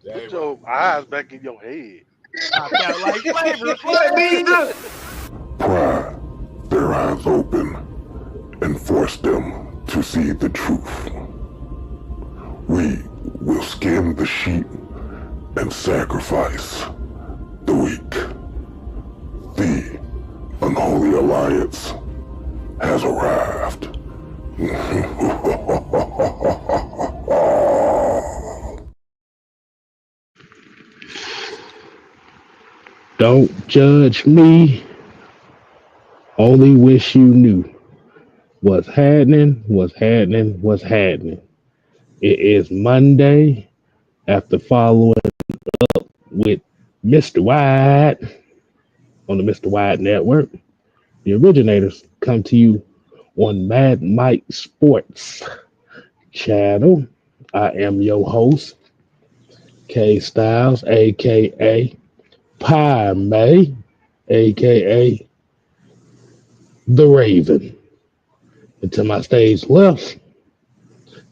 Hey, Put man. your eyes back in your head. I felt like flavor, Let me flavor. do. Pry their eyes open and force them to see the truth. We will skin the sheep and sacrifice the weak. The unholy alliance has arrived. Don't judge me, only wish you knew what's happening, what's happening, what's happening. It is Monday after following with Mr. White on the Mr. White Network. The Originators come to you on Mad Mike Sports channel. I am your host, K Styles, aka Pie May, aka The Raven. And to my stage left,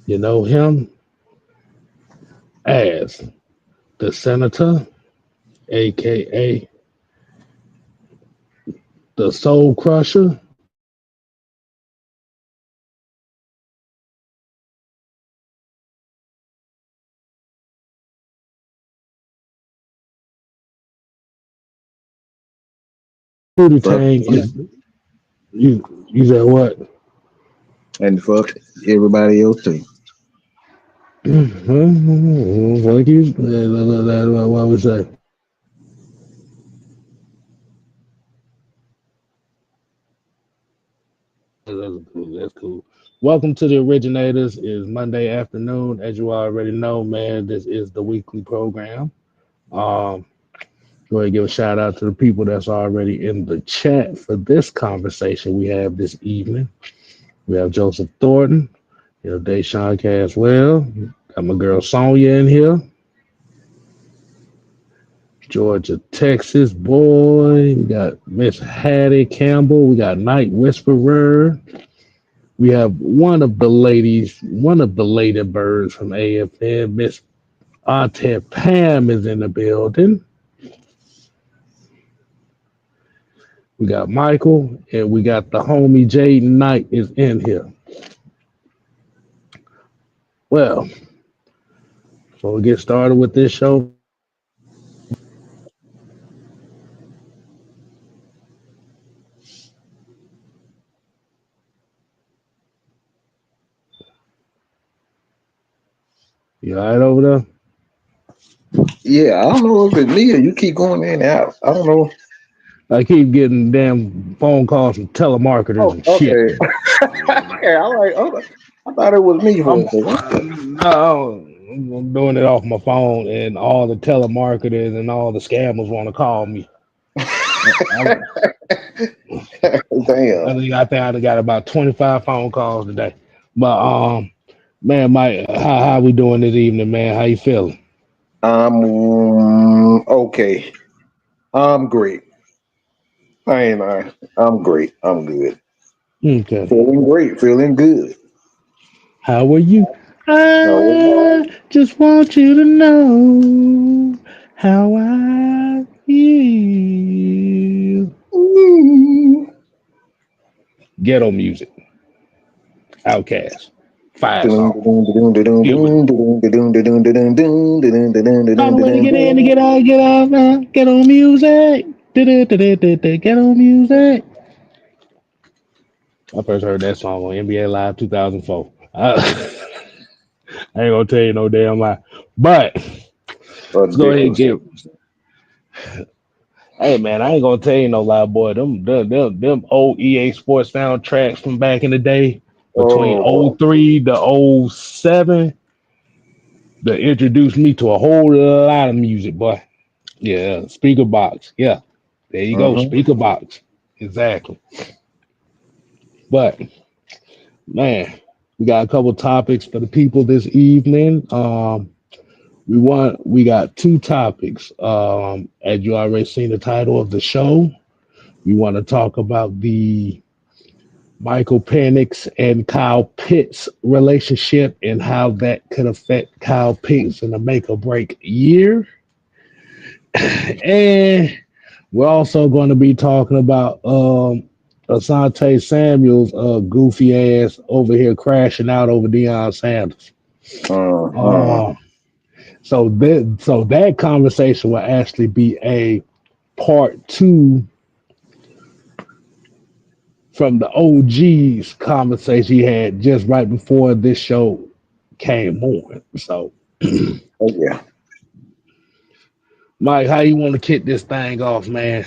you know him as the Senator, aka the Soul Crusher. Booty Fuck Tang you. is you said what? And fuck everybody else too. Fuck you. What we say? That's cool. That's cool. Welcome to the Originators. It's Monday afternoon. As you already know, man, this is the weekly program. Um, Go ahead and give a shout out to the people that's already in the chat for this conversation we have this evening. We have Joseph Thornton, you know, Deshaun Caswell. Got my girl Sonya in here. Georgia, Texas, boy. We got Miss Hattie Campbell. We got Night Whisperer. We have one of the ladies, one of the lady birds from AFN, Miss Auntie Pam is in the building. We got Michael, and we got the homie Jaden Knight is in here. Well, before we get started with this show, you all right over there? Yeah, I don't know if it's me or you keep going in and out. I don't know. I keep getting damn phone calls from telemarketers Oh, and shit. okay. Yeah, I'm like, oh, I thought it was me for I'm a second. no, I'm doing it off my phone, and all the telemarketers and all the scammers want to call me. I, Damn. I think I got about 25 phone calls today. But man, Mike, how we doing this evening, man? How you feeling? Okay. I'm great. I ain't lying. I'm great. I'm good. Okay. Feeling great. Feeling good. How are you? No. I just want you to know how I feel. Ooh. Ghetto music, Outcast, Fire Dun, Song. dun, dun, dun, dun, Here we dun, go. dun, dun, dun, dun, dun, dun, dun, dun, dun, dun, Find dun, a way to dun, get in, to dun. get out now. Get on music. Get on music. I first heard that song on NBA Live 2004. I ain't gonna tell you no damn lie. But let's go ahead and Ridiculous. get. Hey man, I ain't gonna tell you no lie, boy. Them old EA Sports soundtracks from back in the day, between Oh boy. '03 to '07, that introduced me to a whole lot of music, boy. Yeah, speaker box. Yeah, there you go, Mm-hmm. speaker box. Exactly. But man, we got a couple topics for the people this evening. We got two topics. As you already seen the title of the show, we want to talk about the Michael Penix and Kyle Pitts relationship and how that could affect Kyle Pitts in a make or break year. And we're also going to be talking about Asante Samuel's goofy ass over here crashing out over Deion Sanders. So that conversation will actually be a part 2 from the OG's conversation he had just right before this show came on. So, yeah. Mike, how you want to kick this thing off, man?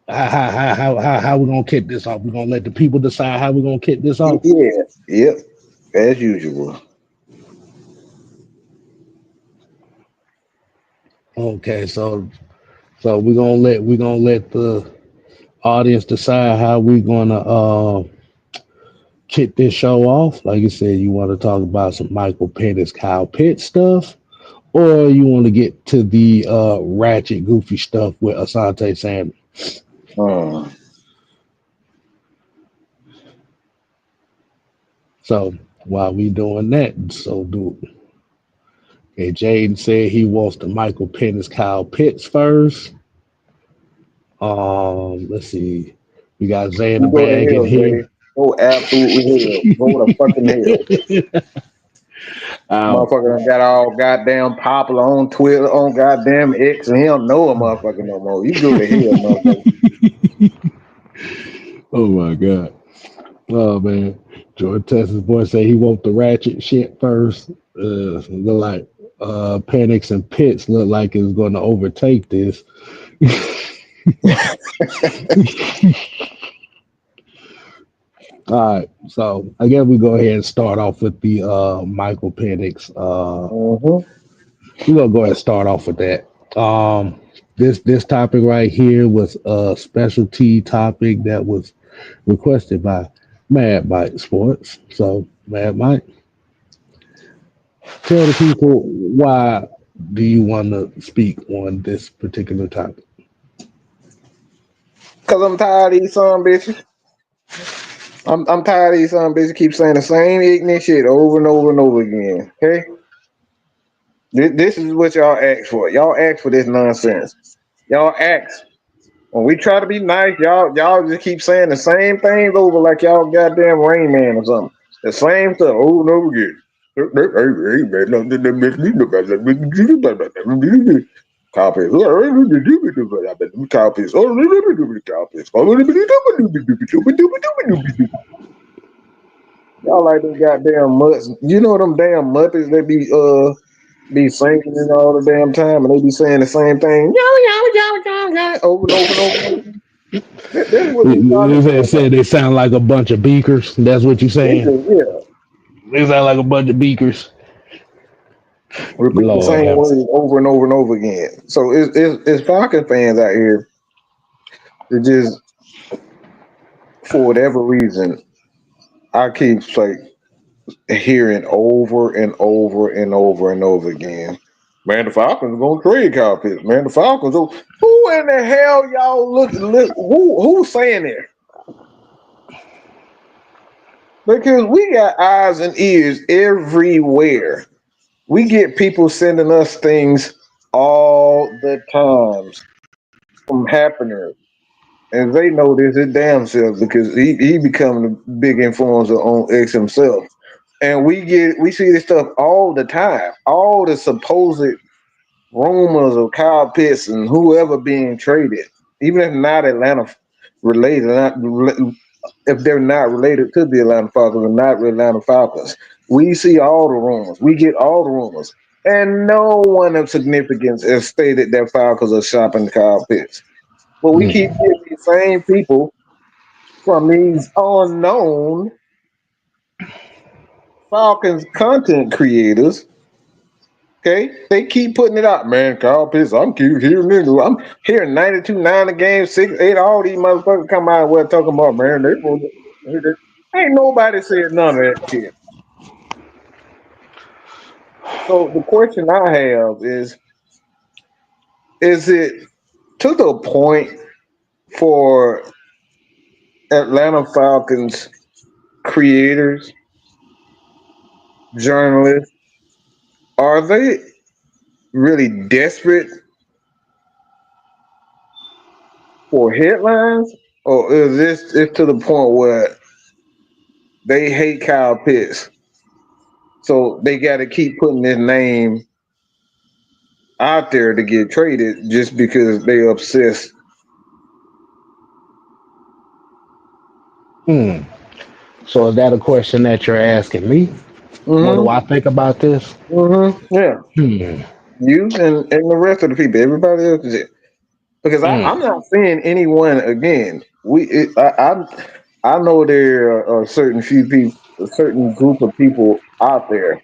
How we gonna kick this off? We gonna let the people decide how we gonna kick this off? Yeah. Yep. As usual. Okay, so we're gonna let the audience decide how we gonna kick this show off. Like you said, you want to talk about some Michael Penix, Kyle Pitts stuff, or you want to get to the ratchet, goofy stuff with Asante Samuel. So while we doing that, so do it. Okay, Jaden said he wants the Michael Penix, Kyle Pitts first. Let's see. We got Zay in the Go to bag hell, in here. Jay. Go absolutely hell. Go to fucking hell. Motherfucker done got all goddamn popular on Twitter, on goddamn X, and he don't know a motherfucker no more. You go to hell, motherfucker. Oh my god. Oh man. Jordan Texas boy say he want the ratchet shit first. Look like Penix and Pitts look like it's gonna overtake this. All right, so I guess we go ahead and start off with the Michael Penix. We're gonna go ahead and start off with that. This topic right here was a specialty topic that was requested by Mad Mike Sports. So Mad Mike, tell the people why do you want to speak on this particular topic? Cause I'm tired of these son bitches. I'm tired of these son bitches keep saying the same ignorant shit over and over and over again. Okay? This is what y'all ask for. Y'all ask for this nonsense. Y'all ask. When we try to be nice, y'all just keep saying the same things over like y'all goddamn Rain Man or something. The same stuff over and over again. Copies. Copies. Y'all like them goddamn mutts. You know them damn Muppets that be singing it all the damn time and they be saying the same thing. Over and over and over. This is what we You said they sound like a bunch of beakers. That's what you're saying? Yeah. They sound like a bunch of beakers. Repeat the same words over and over and over again. So it's Falcon fans out here that just, for whatever reason, I keep like hearing over and over and over and over again. Man, the Falcons are gonna trade Kyle Pitts. Man, the Falcons. Who in the hell y'all look? Who's saying it? Because we got eyes and ears everywhere. We get people sending us things all the times from happeners. And they know this his damn self because he becoming a big influencer on X himself. And we see this stuff all the time. All the supposed rumors of Kyle Pitts and whoever being traded, even if not Atlanta related, if they're not related to the Atlanta Falcons or not Atlanta Falcons. We see all the rumors. We get all the rumors. And no one of significance has stated that Falcons are shopping Kyle Pitts. But we keep getting these same people from these unknown Falcons content creators. Okay, they keep putting it out, man. Kyle Pitts, I'm keep hearing it. I'm hearing 92-9 a game, 6-8. All these motherfuckers come out and talking about, man. Ain't nobody said none of that shit. So the question I have is it to the point for Atlanta Falcons creators, journalists, are they really desperate for headlines, or is this it's to the point where they hate Kyle Pitts, so they got to keep putting his name out there to get traded just because they obsessed? Hmm. So is that a question that you're asking me? What do I Mm-hmm. think about this? Mm-hmm. Yeah. Hmm. You and the rest of the people, everybody else is it. Because I'm Hmm. not saying anyone again. I know there are certain few people, a certain group of people out there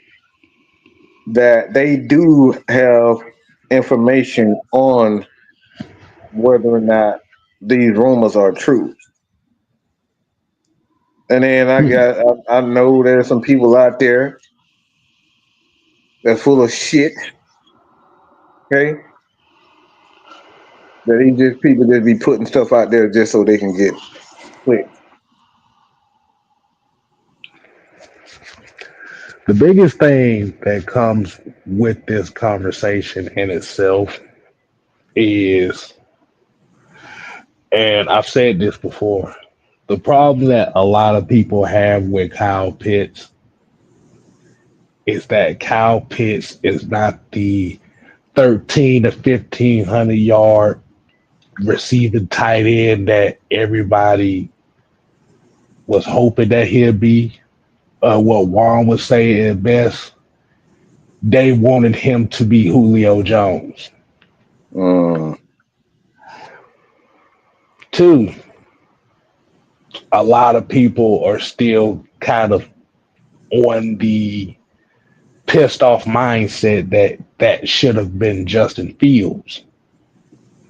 that they do have information on whether or not these rumors are true. And then I know there's some people out there that's full of shit. Okay, that he just people that be putting stuff out there just so they can get clicks. The biggest thing that comes with this conversation in itself is, and I've said this before, the problem that a lot of people have with Kyle Pitts is that Kyle Pitts is not the 13 to 1500 yard receiving tight end that everybody was hoping that he'd be. What Juan was saying at best, they wanted him to be Julio Jones. Mm, Two, a lot of people are still kind of on the pissed off mindset that that should have been Justin Fields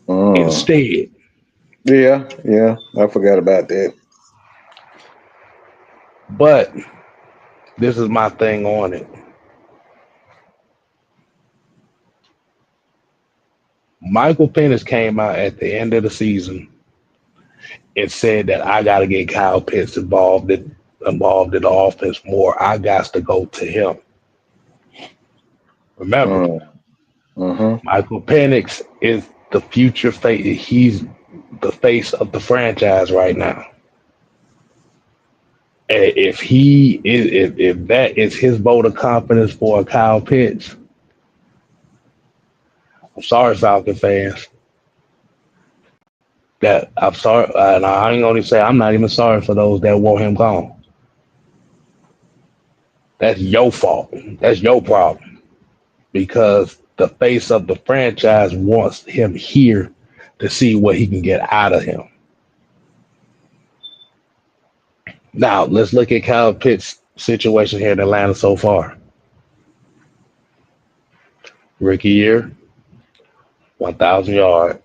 mm. instead. Yeah, yeah, I forgot about that. But this is my thing on it. Michael Penix came out at the end of the season and said that I got to get Kyle Pitts involved in the offense more. I got to go to him. Remember, Mm, mm-hmm. Michael Penix is the future face. He's the face of the franchise right now. And if he is, if that is his vote of confidence for Kyle Pitts, I'm sorry, Falcon fans. That I'm sorry, and I ain't gonna say I'm not even sorry for those that want him gone. That's your fault. That's your problem because the face of the franchise wants him here to see what he can get out of him. Now let's look at Kyle Pitts' situation here in Atlanta so far. Rookie year, 1,000 yard,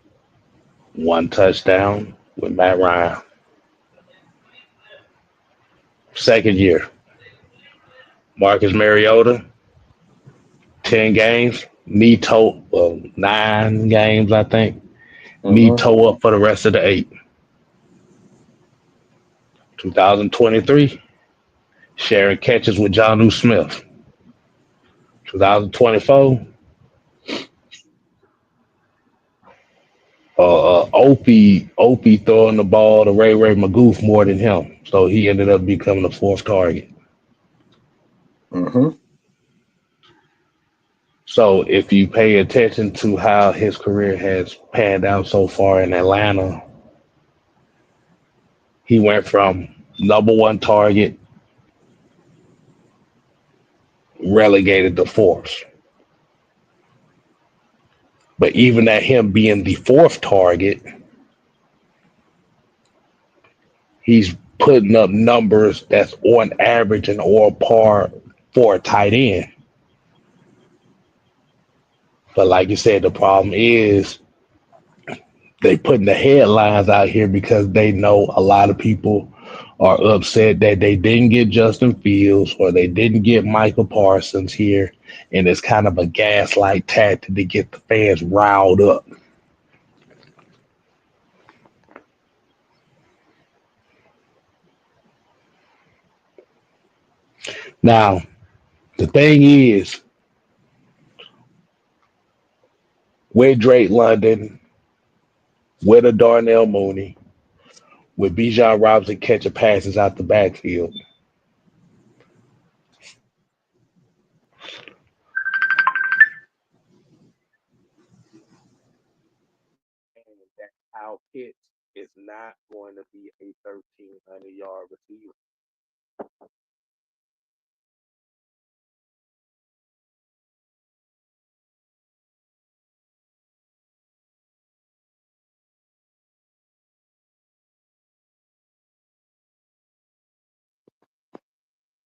one touchdown with Matt Ryan. Second year, Marcus Mariota, 10 games, knee toe, 9 games, I think. Knee Mm-hmm. toe up for the rest of the 8. 2023, sharing catches with Jonnu Smith. 2024, Opie throwing the ball to Ray Magoof more than him. So he ended up becoming the 4th target. Mm-hmm. So if you pay attention to how his career has panned out so far in Atlanta, he went from number 1 target, relegated to 4th. But even at him being the 4th target, he's putting up numbers that's on average and or par for a tight end. But like you said, the problem is they putting the headlines out here because they know a lot of people are upset that they didn't get Justin Fields or they didn't get Michael Parsons here. And it's kind of a gaslight tactic to get the fans riled up. Now, the thing is, with Drake London, with a Darnell Mooney, with Bijan Robinson catching passes out the backfield, And that Kyle Pitts is not going to be a 1,300-yard receiver.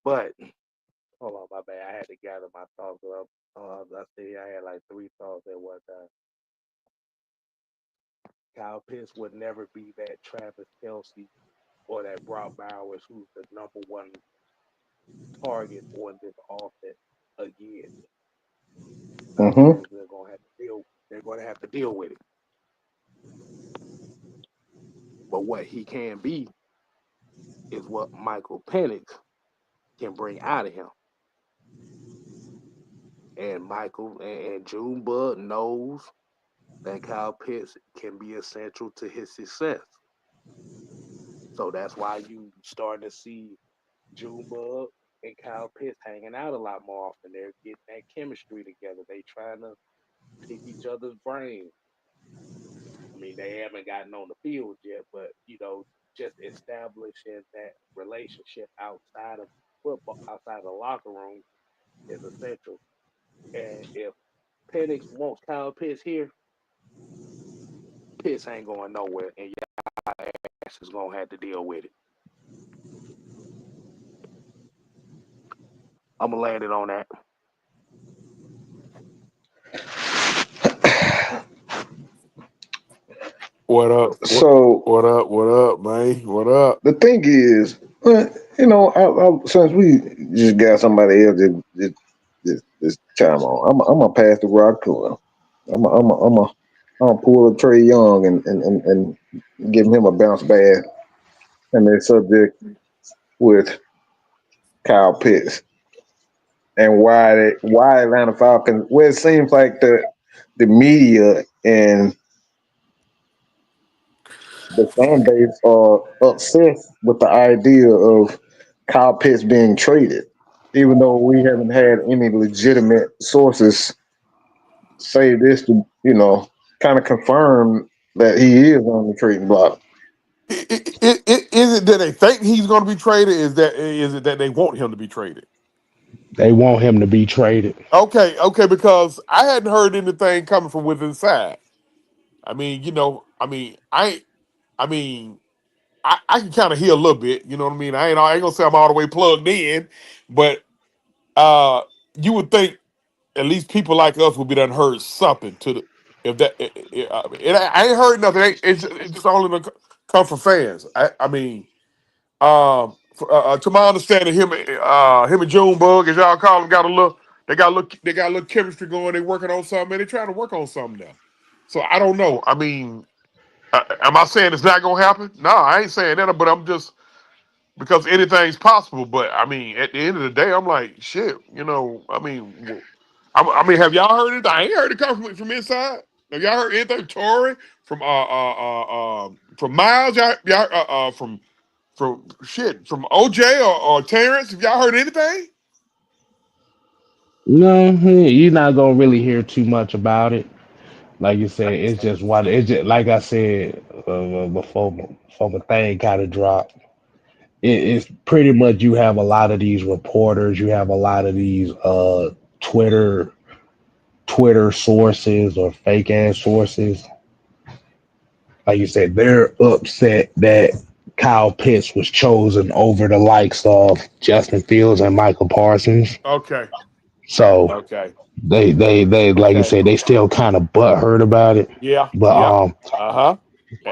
But hold on, my bad. I had to gather my thoughts up. I see I had like three thoughts at one time. Kyle Pitts would never be that Travis Kelce or that Brock Bowers who's the number one target on this offense again. Mm-hmm. They're gonna have to deal. They're gonna have to deal with it. But what he can be is what Michael Penix can bring out of him. And Michael and Junebug knows that Kyle Pitts can be essential to his success. So that's why you starting to see Junebug and Kyle Pitts hanging out a lot more often. They're getting that chemistry together. They trying to pick each other's brains. I mean, they haven't gotten on the field yet, but just establishing that relationship outside of football, outside of the locker room, is essential. And if Penix wants Kyle Pitts here, Pitts ain't going nowhere, and y'all ass is gonna have to deal with it. I'm gonna land it on that. What up? So What up? What up, man? What up? the thing is, since we just got somebody else just chime on, I'm gonna pass the rock to him. I'm gonna pull a Trey Young and give him a bounce back and their subject with Kyle Pitts and why Atlanta Falcons. Well, it seems like the media and the fan base are obsessed with the idea of Kyle Pitts being traded, even though we haven't had any legitimate sources say this to, kind of confirm that he is on the trading block. Is it that they think he's going to be traded? Is it that they want him to be traded? they want him to be traded. Okay, because I hadn't heard anything coming from within inside. I mean, I can kind of hear a little bit. You know what I mean? I ain't gonna say I'm all the way plugged in, but you would think at least people like us would be done heard something to the if that I ain't heard nothing. It's just only gonna come from fans. I mean, to my understanding, him and Junebug, as y'all call him, got a little chemistry going. They working on something, and they trying to work on something now. So I don't know. I mean, am I saying it's not gonna happen? No, I ain't saying that, but I'm just because anything's possible. But I mean, at the end of the day, I'm like, shit. I mean, have y'all heard it? I ain't heard it come from inside. Have y'all heard anything, Tory, from Miles? Y'all from OJ or Terrence? Have y'all heard anything? No, you're not gonna really hear too much about it. Like you said, it's just what it's just like I said before the thing kind of dropped. It's pretty much you have a lot of these reporters, you have a lot of these Twitter Twitter sources or fake ass sources. Like you said, they're upset that Kyle Pitts was chosen over the likes of Justin Fields and Michael Parsons. Okay. So Okay. they like you Okay. said, they still kind of butthurt about it. Yeah. But Yep. Uh-huh.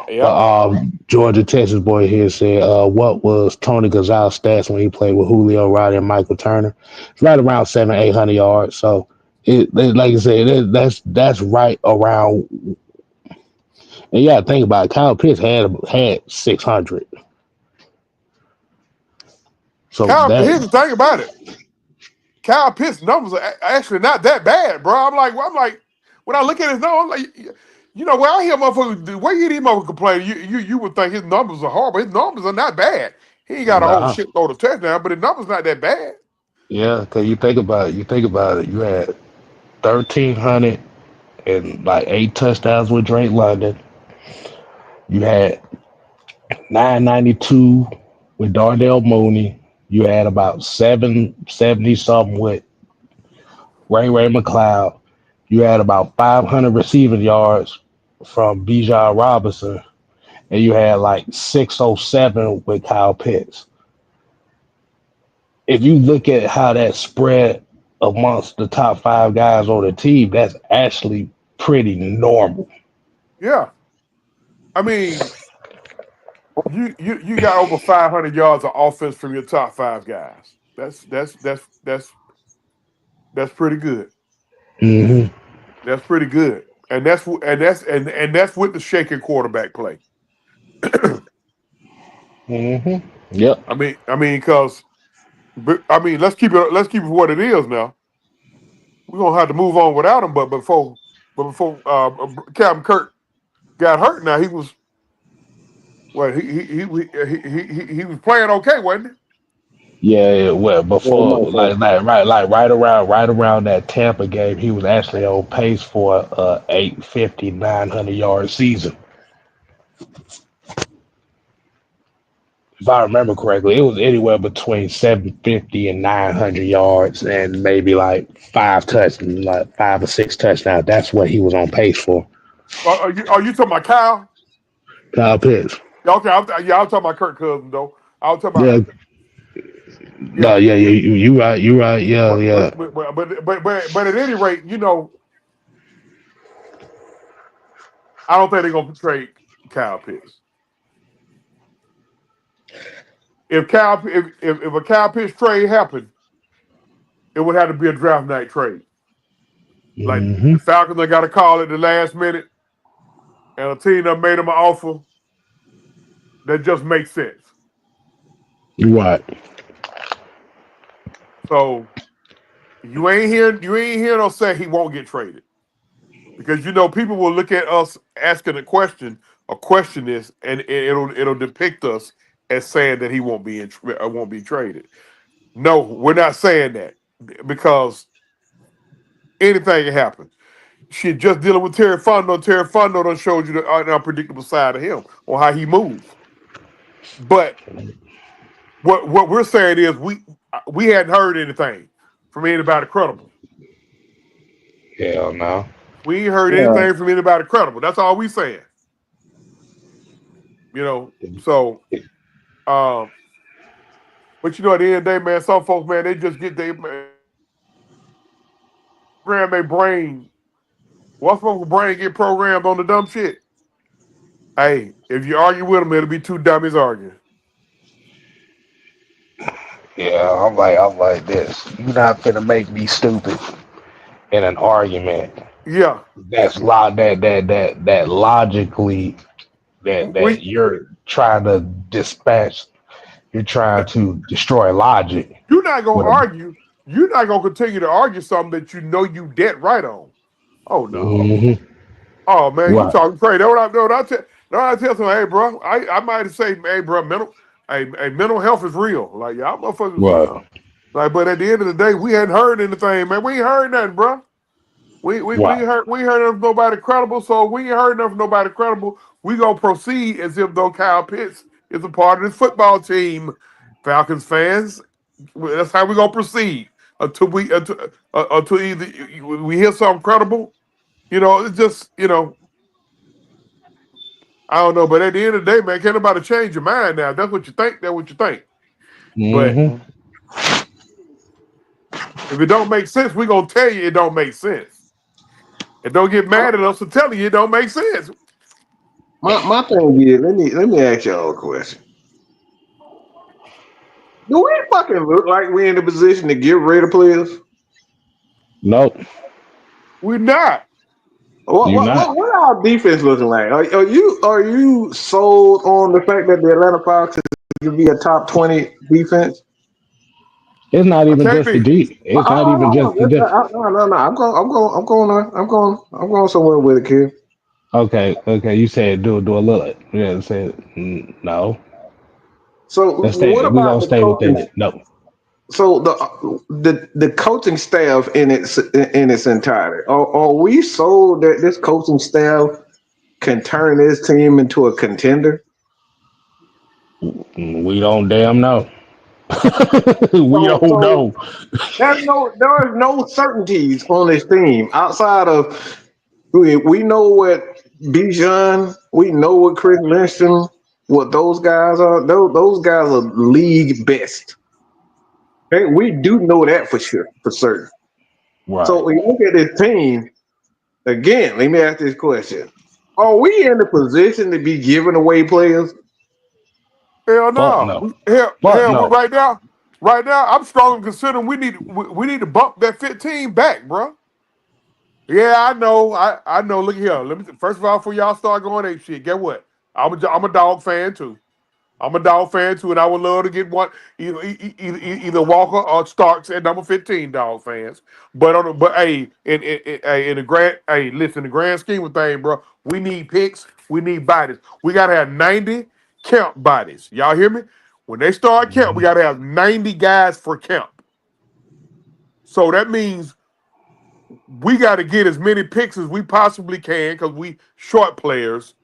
Yep. Georgia Texas boy here said, what was Tony Gonzalez stats when he played with Julio Roddy and Michael Turner? It's right around 700-800 yards. So like I said, that's right around. And yeah, think about it. Kyle Pitts had 600. So Here's the thing about it. Kyle Pitts' numbers are actually not that bad, bro. I'm like, when I look at his numbers, I'm like, you know, when I hear motherfuckers, the way you hear motherfuckers complain, you would think his numbers are horrible. His numbers are not bad. He ain't got a whole Nah. shitload of touchdowns, but his numbers not that bad. Yeah, because you think about it. You had 1,300 and like 8 touchdowns with Drake London. You had 992 with Darnell Mooney. You had about 770 something with Ray McLeod. You had about 500 receiving yards from Bijan Robinson, and you had like 607 with Kyle Pitts. If you look at how that spread amongst the top 5 guys on the team, that's actually pretty normal. Yeah, I mean, you got over 500 yards of offense from your top 5 guys. That's pretty good. hmm That's pretty good, and that's with the shaking quarterback play. Yep. Because let's keep it what it is now. We're gonna have to move on without him, but before Captain Kirk got hurt, now he was he was playing okay, wasn't Yeah, well, Yeah, before no, sir. right around that Tampa game, he was actually on pace for a 850, 900 yard season. If I remember correctly, it was anywhere between 750 and 900 yards, and maybe like 5 or 6 touchdowns. That's what he was on pace for. he? Are you talking about Kyle? Kyle Pitts. Yeah, okay, I'm talking about Kirk Cousins though. I was talking Yeah, about no, yeah. yeah, you right, yeah, But yeah. at any rate, you know, I don't think they're gonna trade Kyle Pitts. If a Kyle Pitts trade happened, it would have to be a draft night trade. Like hmm the Falcons, they got a call at the last minute, and a team that made them an offer that just makes sense. You right. So you ain't hear no say he won't get traded, because you know people will look at us asking a question or question this, and it'll depict us as saying that he won't be traded. No, we're not saying that, because anything can happen. Shit, just dealing with Terry Fondo. Terry Fondo done showed you the unpredictable side of him on how he moves. But what we're saying is we hadn't heard anything from anybody credible. Hell no. We ain't heard Yeah, anything from anybody credible. That's all we saying. You know, so um, but you know, at the end of the day, man, some folks, man, they just get their program their brain. Once folks' brain get programmed on the dumb shit, hey, if you argue with them, it'll be two dummies arguing. Yeah, I'm like this. You're not gonna make me stupid in an argument. Yeah, That logically that we you're trying to dispatch. You're trying to destroy logic you're not gonna with a. argue. You're not gonna continue to argue something that you know you dead right on. Oh no. Mhm. Oh man, you Right. talking crazy. That's what I tell. No, I tell someone, hey, bro, I might say, hey, bro, mental health is real. Like y'all motherfuckers, you Right. know. Like, but at the end of the day, we hadn't heard anything, man. We ain't heard nothing, bro. Right. We heard of nobody credible, so we ain't heard enough of nobody credible. We gonna proceed as if though Kyle Pitts is a part of this football team. Falcons fans, that's how we gonna proceed until either we hear something credible. You know, it's just I don't know, but at the end of the day, man, can't nobody change your mind now. If that's what you think. That's what you think. But hmm if it don't make sense, we gonna tell you it don't make sense. And don't get mad at us for telling you it don't make sense. my thing is, let me ask y'all a question. Do we fucking look like we in the position to get rid of players? Nope. We're not. What You're what not. what what our defense looking like? Are you sold on the fact that the Atlanta Falcons can be a top 20 defense? It's not I even can't just the be. D. It's not even just the D. No. I'm going somewhere with it, kid. Okay. You said do a little. Yeah, said no. So Let's stay. what We about gonna the stay coaching? within it. No. So the coaching staff in its entirety. Are we sold that this coaching staff can turn this team into a contender? We don't damn know. We don't So know. there is no certainties on this team outside of we know what Bijan, we know what Chris Lindstrom, what those guys are. Those guys are league best. Hey, we do know that for sure, for certain. So Right. when you look at this team, again, let me ask this question. Are we in the position to be giving away players? Hell Fuck no. no. Fuck Hell, no. right now, I'm strongly considering we need to bump that 15 back, bro. Yeah, I know. I know. Look here. Let me first of all, before y'all start going ape shit, get what? I'm a dog fan too. I'm a dog fan too, and I would love to get one either Walker or Starks at number 15. Dog fans, but hey, in the grand listen, the grand scheme of things, bro, we need picks, we need bodies. We gotta have 90 camp bodies. Y'all hear me? When they start camp, we gotta have 90 guys for camp. So that means we got to get as many picks as we possibly can because we short players.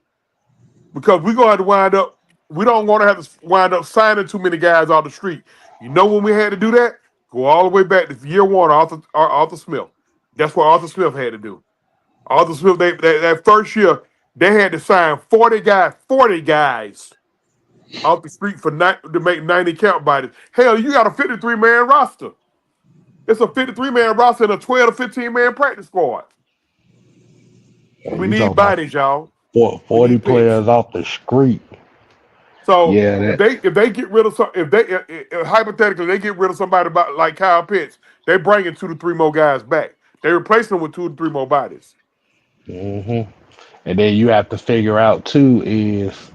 Because we're going to have to wind up. We don't want to have to wind up signing too many guys off the street. You know when we had to do that? Go all the way back to year one, Arthur Smith. That's what Arthur Smith had to do. Arthur Smith, that first year, they had to sign 40 guys off the street to make 90 count bodies. Hell, you got a 53-man roster. It's a 53-man roster and a 12 to 15-man practice squad. Yeah, We you need talking about bodies, y'all. We 40 need picks. players off the street. So Yeah, that. if they get rid of some, if they hypothetically they get rid of somebody about like Kyle Pitts, they bringing 2 to 3 more guys back. They replace them with 2 to 3 more bodies. hmm And then you have to figure out too is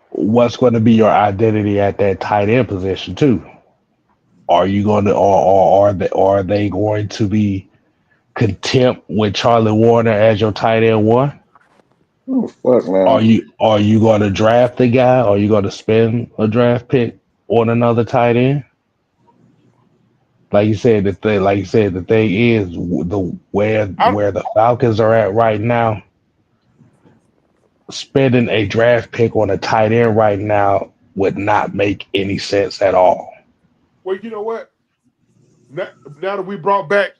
what's going to be your identity at that tight end position too. Are you going to, or are they going to be content with Charlie Warner as your tight end one? Oh, fuck, man. Are you going to draft the guy? Are you going to spend a draft pick on another tight end? The thing is the I where the Falcons are at right now. Spending a draft pick on a tight end right now would not make any sense at all. well, you know what? Now that we brought back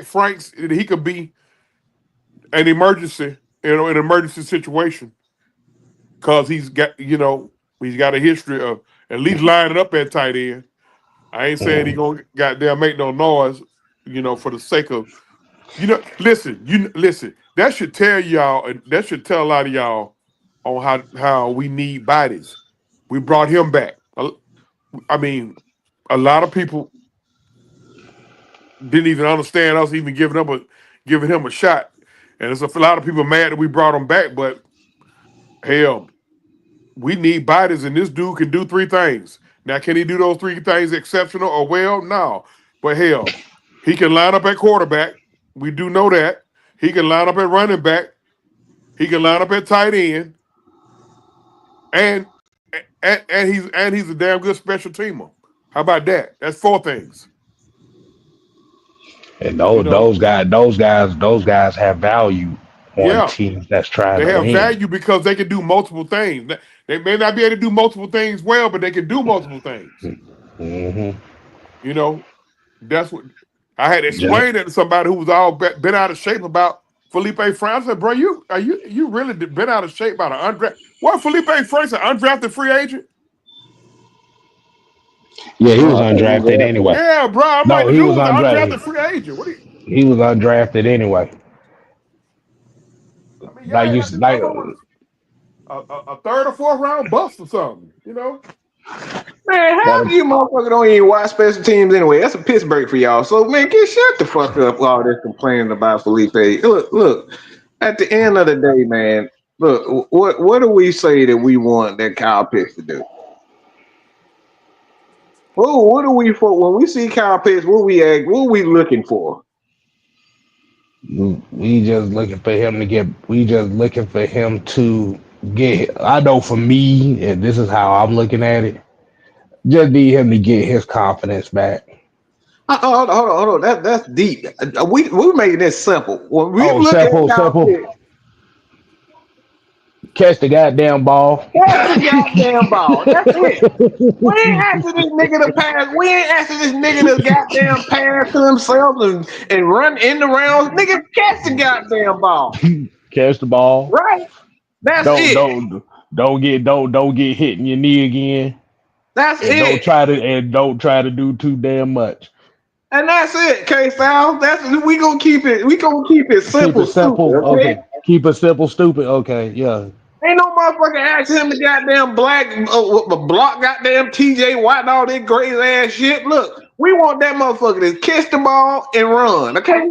Franks, he could be an emergency, an emergency situation because he's got a history of at least lining up at tight end. I ain't saying he Mhm. gonna goddamn make no noise, for the sake of listen. That should tell y'all, and that should tell a lot of y'all on how we need bodies. We brought him back. I mean, a lot of people didn't even understand us even giving him a shot, and there's a lot of people mad that we brought him back. But hell, we need bodies, and this dude can do 3 things. Now, can he do those 3 things exceptional or well? No, but hell, he can line up at quarterback. We do know that he can line up at running back. He can line up at tight end, and and he's a damn good special teamer. How about that? That's 4 things. And You know, those guys have value on yeah, teams that's trying they to have win. value because they can do multiple things. They may not be able to do multiple things well, but they can do multiple things. hmm You know, that's what I had to Just explain that to somebody who was all been out of shape about Felipe Franks. I said, bro, you really been out of shape about an undrafted? What Felipe Franks an undrafted free agent? yeah, he was I think he's undrafted anyway. Yeah, bro. I'm like, No, the he dude was was an undrafted. undrafted free agent. What do you? He was undrafted anyway. I mean, y'all Like ain't you have to like come up with a third or fourth round bust or something. Man, got half of him. you motherfuckers don't even watch special teams anyway. That's a piss break for y'all. So, man, get shut the fuck up with all this complaining about Felipe. Look. At the end of the day, man, look, what do we say that we want that Kyle Pitts to do? Oh, what are we for? When we see Kyle Pitts, what we looking for? We just looking for him to get. We just looking for him to get. I know for me, and this is how I'm looking at it. Just need him to get his confidence back. Hold on. That's deep. We making this simple. When we Oh, look at simple, Kyle simple. Pitts, Catch the goddamn ball. that's the goddamn ball. That's it. We ain't asking this nigga to pass. We ain't asking this nigga to goddamn pass to himself and run in the rounds. Nigga, catch the goddamn ball. Catch the ball. Right? That's Don't it. don't don't get hit in your knee again. That's And it. don't try to do too damn much. And that's it, K Sal. We gonna keep it. We gonna keep it Keep simple, it stupid. simple. Okay. Okay. Keep it simple, stupid. Okay. Yeah. Ain't no motherfucker asking him to goddamn block goddamn TJ Watt and all that crazy ass shit. Look, we want that motherfucker to catch the ball and run. Okay.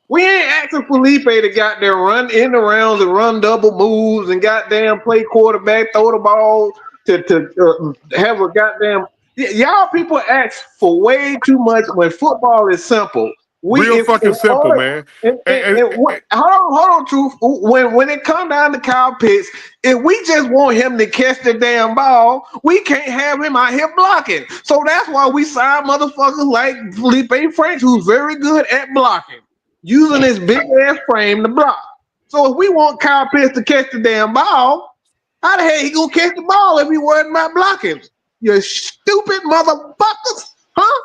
We ain't asking Felipe to goddamn run in the rounds and run double moves and goddamn play quarterback, throw the ball to have a goddamn. Y'all people ask for way too much when football is simple. Real fucking simple, man. Hold on, truth. When it come down to Kyle Pitts, if we just want him to catch the damn ball, we can't have him out here blocking. So that's why we sign motherfuckers like Felipe Franks, who's very good at blocking, using his big ass frame to block. So if we want Kyle Pitts to catch the damn ball, how the hell he gonna catch the ball if he wasn't not blocking? You stupid motherfuckers, huh?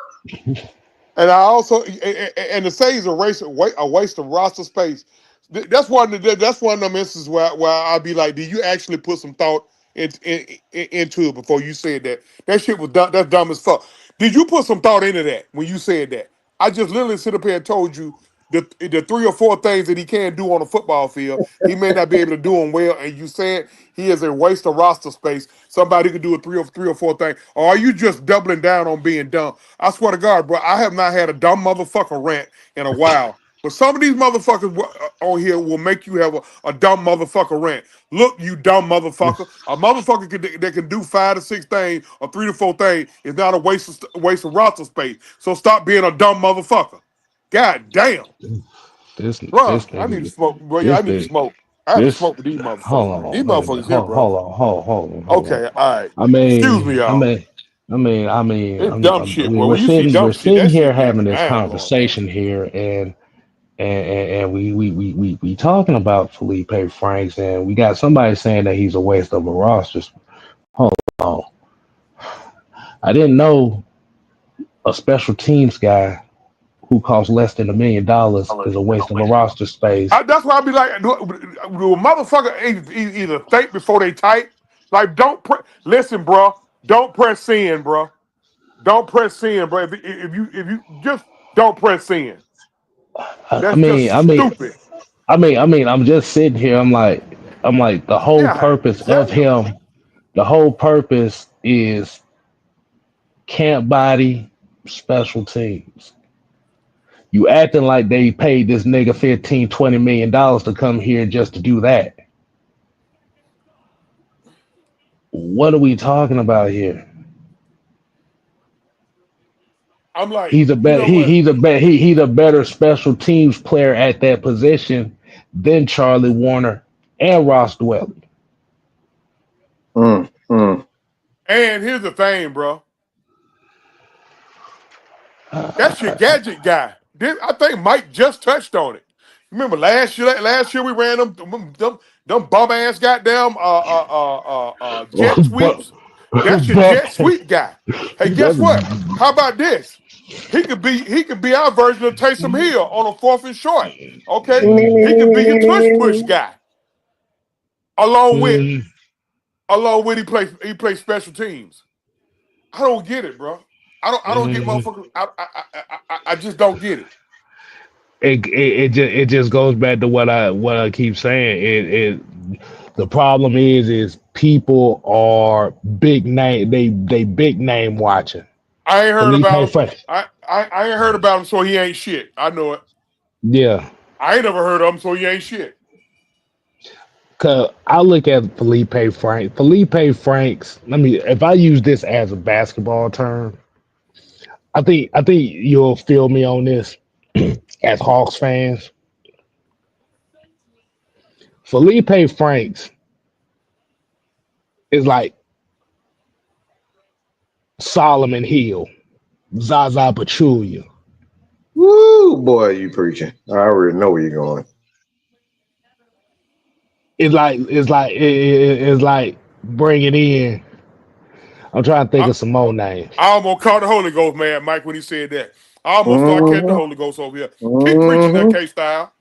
And I also, and to say he's a waste of roster space. That's one of them instances where I'd be like, do you actually put some thought into it before you said that? That shit was dumb. That's dumb as fuck. Did you put some thought into that when you said that? I just literally sit up here and told you the 3 or 4 things that he can do on a football field. He may not be able to do them well, and you said he is a waste of roster space. Somebody could do a three or four things. Or are you just doubling down on being dumb? I swear to God, bro, I have not had a dumb motherfucker rant in a while. But some of these motherfuckers on here will make you have a dumb motherfucker rant. Look, you dumb motherfucker. A motherfucker that can do 5 to 6 things or 3 to 4 things is not a waste of roster space. So stop being a dumb motherfucker. God damn. Bro, I need to smoke. Bro, I need to smoke. I have to smoke with these motherfuckers. These motherfuckers here, bro. Hold Okay, on. all right. I mean, Excuse me, y'all. It's dumb shit, boy. we're When you see dumb we're shit, sitting that here shit get having me this mad, bro. conversation here, and we talking about Felipe Franks, and we got somebody saying that he's a waste of a roster. Hold on, I didn't know a special teams guy who costs less than $1 million is a waste of a roster space. That's why I be like, do a motherfucker either think before they type. Like, listen, bro. Don't press send, bro. Don't press send, bro. If you just don't press send. I That's mean, just I mean, stupid. I'm just sitting here. I'm like, the whole Yeah, purpose of damn. him, the whole purpose is camp body, special teams. You acting like they paid this nigga $15-20 million to come here just to do that. What are we talking about here? I'm like, He's a you better know what? he's a better special teams player at that position than Charlie Warner and Ross Dwelly. And here's the thing, bro. That's your gadget guy. I think Mike just touched on it. Remember last year? Last year we ran them bum ass goddamn jet but sweeps. That's your but jet sweep guy. Hey, guess what? How about this? He could be our version of Taysom Hill on a 4th and short. Okay, he could be your push guy. Along with he plays special teams. I don't get it, bro. I don't get motherfuckers. I just don't get it. It just goes back to what I keep saying. The problem is people are big name. They big name watching. I ain't heard about him. Franks. I ain't heard about him, so he ain't shit. I know it. Yeah. I ain't never heard of him, so he ain't shit. Cause I look at Felipe Franks. Felipe Franks. If I use this as a basketball term, I think you'll feel me on this as Hawks fans. Felipe Franks is like Solomon Hill, Zaza Pachulia. Woo, boy, you preaching. I already know where you're going. It's like bringing in. I'm trying to think I, of some more names. I almost caught the Holy Ghost, man, Mike, when he said that. I almost started catching the Mm-hmm. Holy Ghost over here. Keep preaching that Mm-hmm. K style.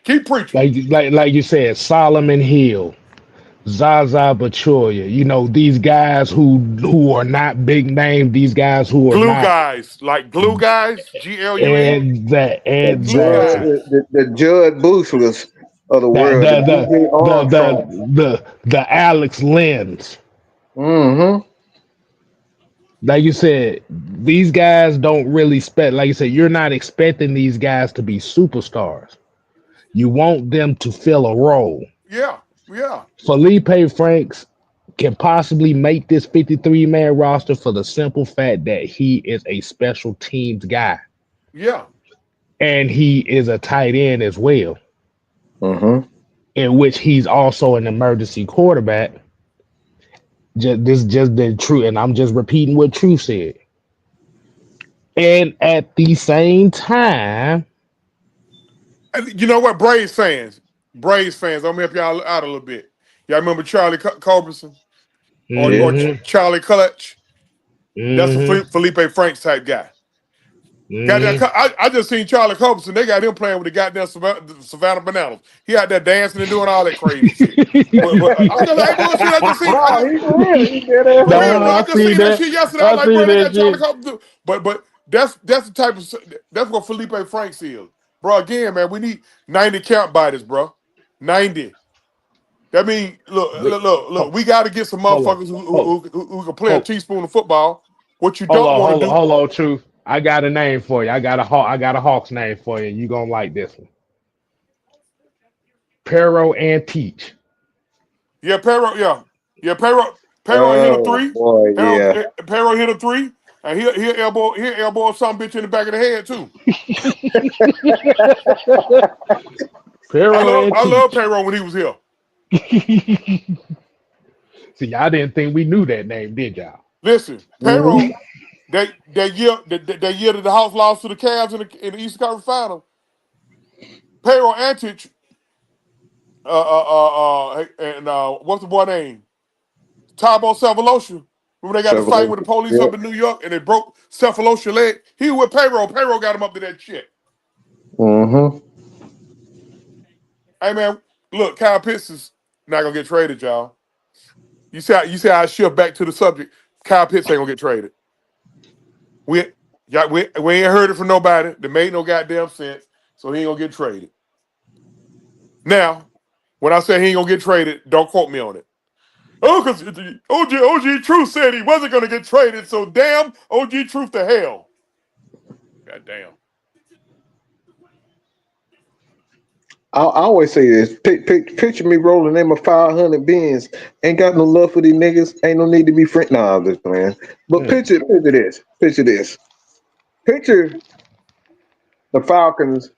Keep preaching. Like you said, Solomon Hill, Zaza Pachulia. These guys who are not big name. These guys who are Glue not guys, like glue guys, GLUE. and that The Glue exactly. guys. the Judd Booths of the That world, the DJ Armstrong. the Alex Lens. Mm-hmm. Like you said, these guys don't really expect. Like you said, you're not expecting these guys to be superstars. You want them to fill a role. Yeah, yeah, Felipe Franks can possibly make this 53-man roster for the simple fact that he is a special teams guy yeah, and he is a tight end as well, Mm-hmm. in which he's also an emergency quarterback. Just the truth, and I'm just repeating what Truth said. And at the same time, And you know what, Braves fans, I'm gonna help y'all out a little bit. Y'all remember Charlie Culberson or hmm Charlie Clutch? That's a hmm Felipe Franks type guy. Goddamn, hmm I just seen Charlie Culberson. They got him playing with the goddamn Savannah Bananas. He out there dancing and doing all that crazy shit. But I just ain't bullshit. I just seen. No, he's real. He did that For real, real. bro. nah, I I just see seen that that. shit yesterday. I was I like, see bro, they that got Charlie shit. Cobb. But that's the type of that's what Felipe Franks is, bro. Again, man, we need 90 count biters, bro. 90. That mean, look. Hold, We got to get some hold on, motherfuckers who can play a hold, teaspoon of football. What you hold don't on, want hold to on, do, hold on, Truth. I got a name for you. I got a Hawks name for you. You gonna like this one. Pero and Teach. yeah, Perro hit a Oh three. boy, yeah. Perro hit a three, and he'll elbow some bitch in the back of the head too. Pero and I love Teach. Perro when he was here. See, y'all didn't think we knew that name, did y'all? Listen, Mm-hmm. Perro that year that the Hawks lost to the Cavs in the Eastern Conference Final, Perro Antich, and what's the boy name? Tabo Salvalosha. Remember they got to fight with the Separation. police Yep. up in New York and they broke Cephalosha leg? He was with Perro. Perro got him up to that shit. Mm-hmm. Hey man, look, Kyle Pitts is not gonna get traded, y'all. You see how I shift back to the subject. Kyle Pitts ain't gonna get traded. We we ain't heard it from nobody. That made no goddamn sense. So he ain't gonna get traded. Now, when I say he ain't gonna get traded, don't quote me on it. Oh, because OG Truth said he wasn't gonna get traded. So damn OG Truth to hell. God damn. I always say this. Picture me rolling in my 500 bins. Ain't got no love for these niggas. Ain't no need to be friend. Nah, I'm just playing. But Mm. picture this. Picture this. Picture the Falcons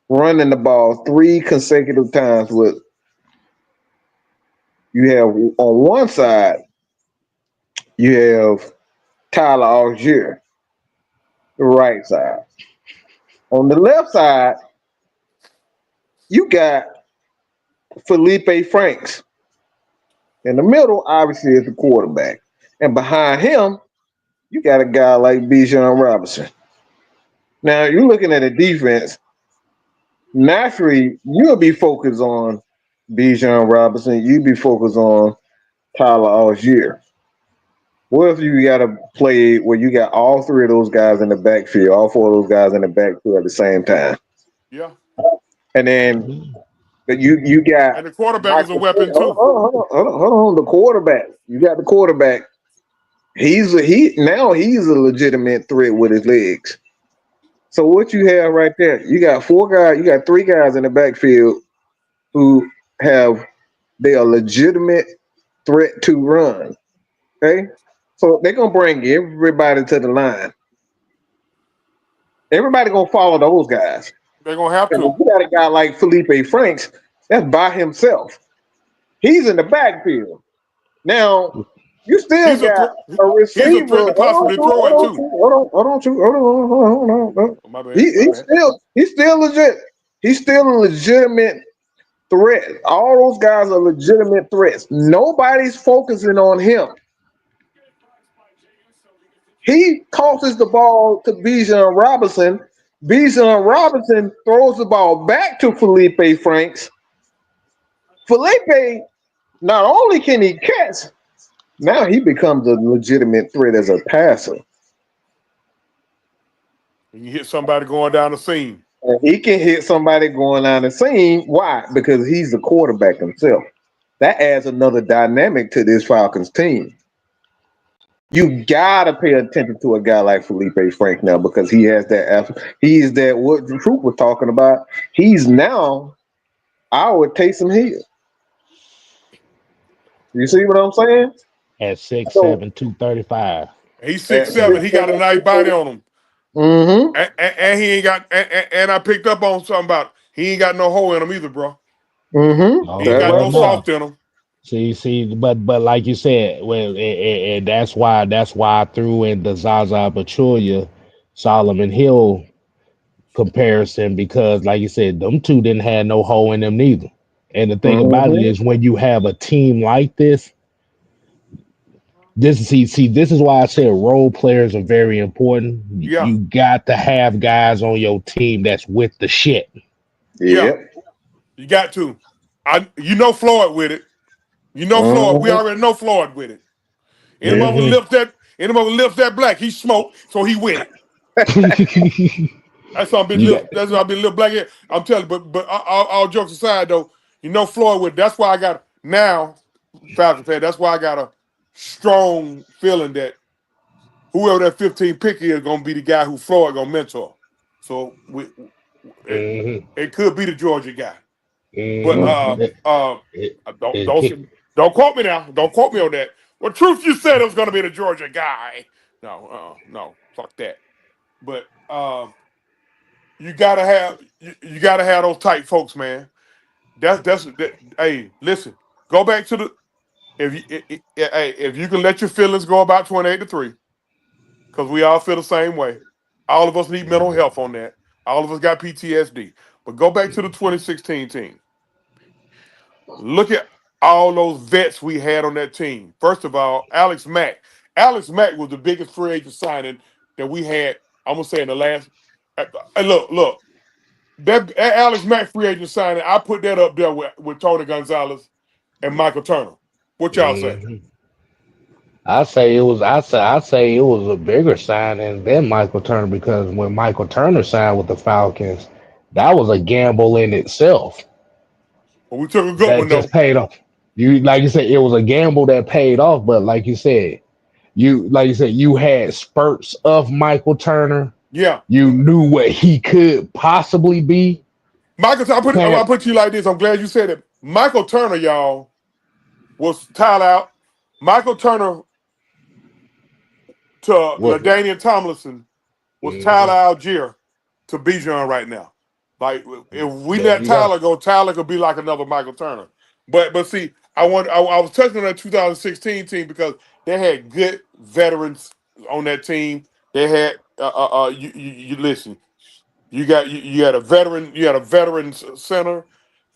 running the ball 3 consecutive times with you have on one side, you have Tyler Algier, the right side. On the left side, you got Felipe Franks. In the middle, obviously, is the quarterback. And behind him, you got a guy like Bijan Robinson. Now, you're looking at a defense. Naturally, you'll be focused on Bijan Robinson. You'll be focused on Tyler Algier. What if you got to play where you got all three of those guys in the backfield, all four of those guys in the backfield at the same time? Yeah. And then but you got And the quarterback is a Michael. weapon too. Hold on. The quarterback. You got the quarterback. He's a legitimate threat with his legs. So what you have right there, you got 4 guys, you got 3 guys in the backfield who they a legitimate threat to run. Okay, so they're gonna bring everybody to the line. Everybody gonna follow those guys. They're gonna have And to. if you got a guy like Felipe Franks, that's by himself. He's in the backfield. Now, you still He's a got threat. a He's a threat receiver. to possibly throw it too. Hold on. Oh, my bad. He's still legit. He's still a legitimate threat. All those guys are legitimate threats. Nobody's focusing on him. He tosses the ball to Bijan Robinson. Bijan Robinson throws the ball back to Felipe Franks. Felipe, not only can he catch, now he becomes a legitimate threat as a passer. You hit somebody going down the seam. And he can hit somebody going down the seam. Why? Because he's the quarterback himself. That adds another dynamic to this Falcons team. You gotta pay attention to a guy like Felipe Frank now because he has that. He's that what the Troop was talking about. He's now our Taysom Hill. You see what I'm saying? At 6'7", So, 235. He's 6'7". He got a nice body on him. Mm-hmm. And he ain't got. And I picked up on something about he ain't got no hole in him either, bro. Mm-hmm. Oh, He ain't got well, no soft in him. See, but like you said, well, and that's why I threw in the Zaza Pachulia, Solomon Hill comparison because, like you said, them two didn't have no hole in them neither. And the thing about it Mm-hmm. is, when you have a team like this, this is why I said role players are very important. Yeah. You got to have guys on your team that's with the shit. Yeah. You got to. You know Floyd with it. You know Floyd. We already know Floyd with it. Any mother lift that black, he smoked, so he with it. That's how been lift. That's how been lift black here. I'm telling you, but all jokes aside though, you know Floyd with it. That's why I got now, Falcon fan. That's why I got a strong feeling that whoever that 15 pick is gonna be the guy who Floyd gonna mentor. So it could be the Georgia guy. But don't quote me now. Don't quote me on that. Well, truth you said it was going to be the Georgia guy. No, fuck that. But you gotta have those tight folks, man. Hey, listen. Go back to the if you can let your feelings go about 28-3, because we all feel the same way. All of us need mental health on that. All of us got PTSD. But go back to the 2016 team. Look at all those vets we had on that team. First of all, Alex Mack. Alex Mack was the biggest free agent signing that we had, I'm going to say, in the last. Look. That Alex Mack free agent signing, I put that up there with Tony Gonzalez and Michael Turner. What y'all say? I say it was a bigger signing than Michael Turner because when Michael Turner signed with the Falcons, that was a gamble in itself. Well, we took a good one just though. Paid off. Like you said, it was a gamble that paid off. But like you said, you had spurts of Michael Turner. Yeah, you knew what he could possibly be. Michael, I'll put you like this. I'm glad you said it. Michael Turner, y'all, was tied out. Michael Turner to LaDainian Tomlinson was Tyler Algier to Bijan right now. Like if we let Tyler go, Tyler could be like another Michael Turner. But see, I was touching on that 2016 team because they had good veterans on that team. They had you listen. You had a veteran center.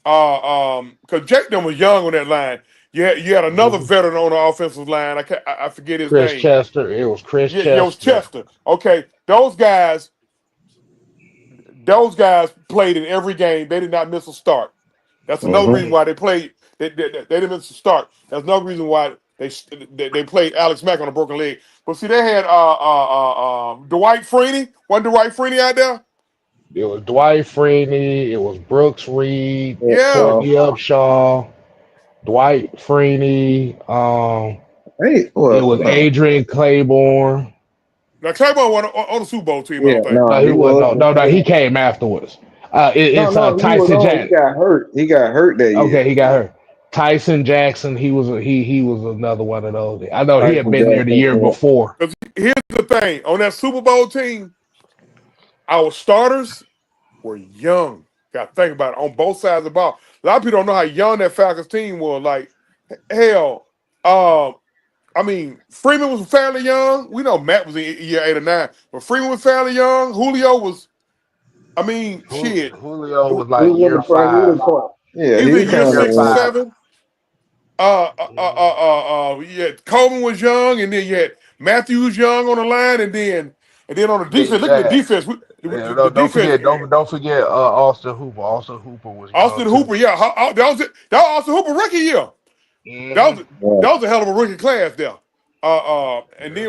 Because Jake them was young on that line. You had another veteran on the offensive line. I forget his name. Chester. It was Chris Chester. It was Chester. Okay, those guys played in every game. They did not miss a start. That's another reason why they played. They didn't miss a start. That's another reason why they played Alex Mack on a broken leg. But see, they had Dwight Freeney. Wasn't Dwight Freeney out there? It was Dwight Freeney. It was Brooks Reed. Yeah. Upshaw. Dwight Freeney. It was Adrian Claiborne. Now Claiborne won on the Super Bowl team. Yeah, he came afterwards. No, It's no, he was Tyson on. He Jackson. got hurt. He got hurt that Okay, year. he got hurt. Tyson Jackson. He was another one of those. I know he had Tyson been there the Jackson. year before. Because here's the thing: on that Super Bowl team, our starters were young. Got to think about it on both sides of the ball. A lot of people don't know how young that Falcons team was. Like, hell, I mean, Freeman was fairly young. We know Matt was in year 8 or 9, but Freeman was fairly young. Julio was, I mean, shit. Julio was He like was in year the front. He was in five. the front. Yeah, He he was was in year kind Year six or of. five. seven. Mhm. Yeah, Coleman was young, and then you had Matthews young on the line, and then on the Then defense. you Look at the had defense. yeah, The don't defense. forget Austin Hooper. Austin Hooper was young Austin too. Hooper, yeah, that was Austin Hooper rookie year. That Hmm. was Yeah. that was a hell of a rookie class there. And Yeah.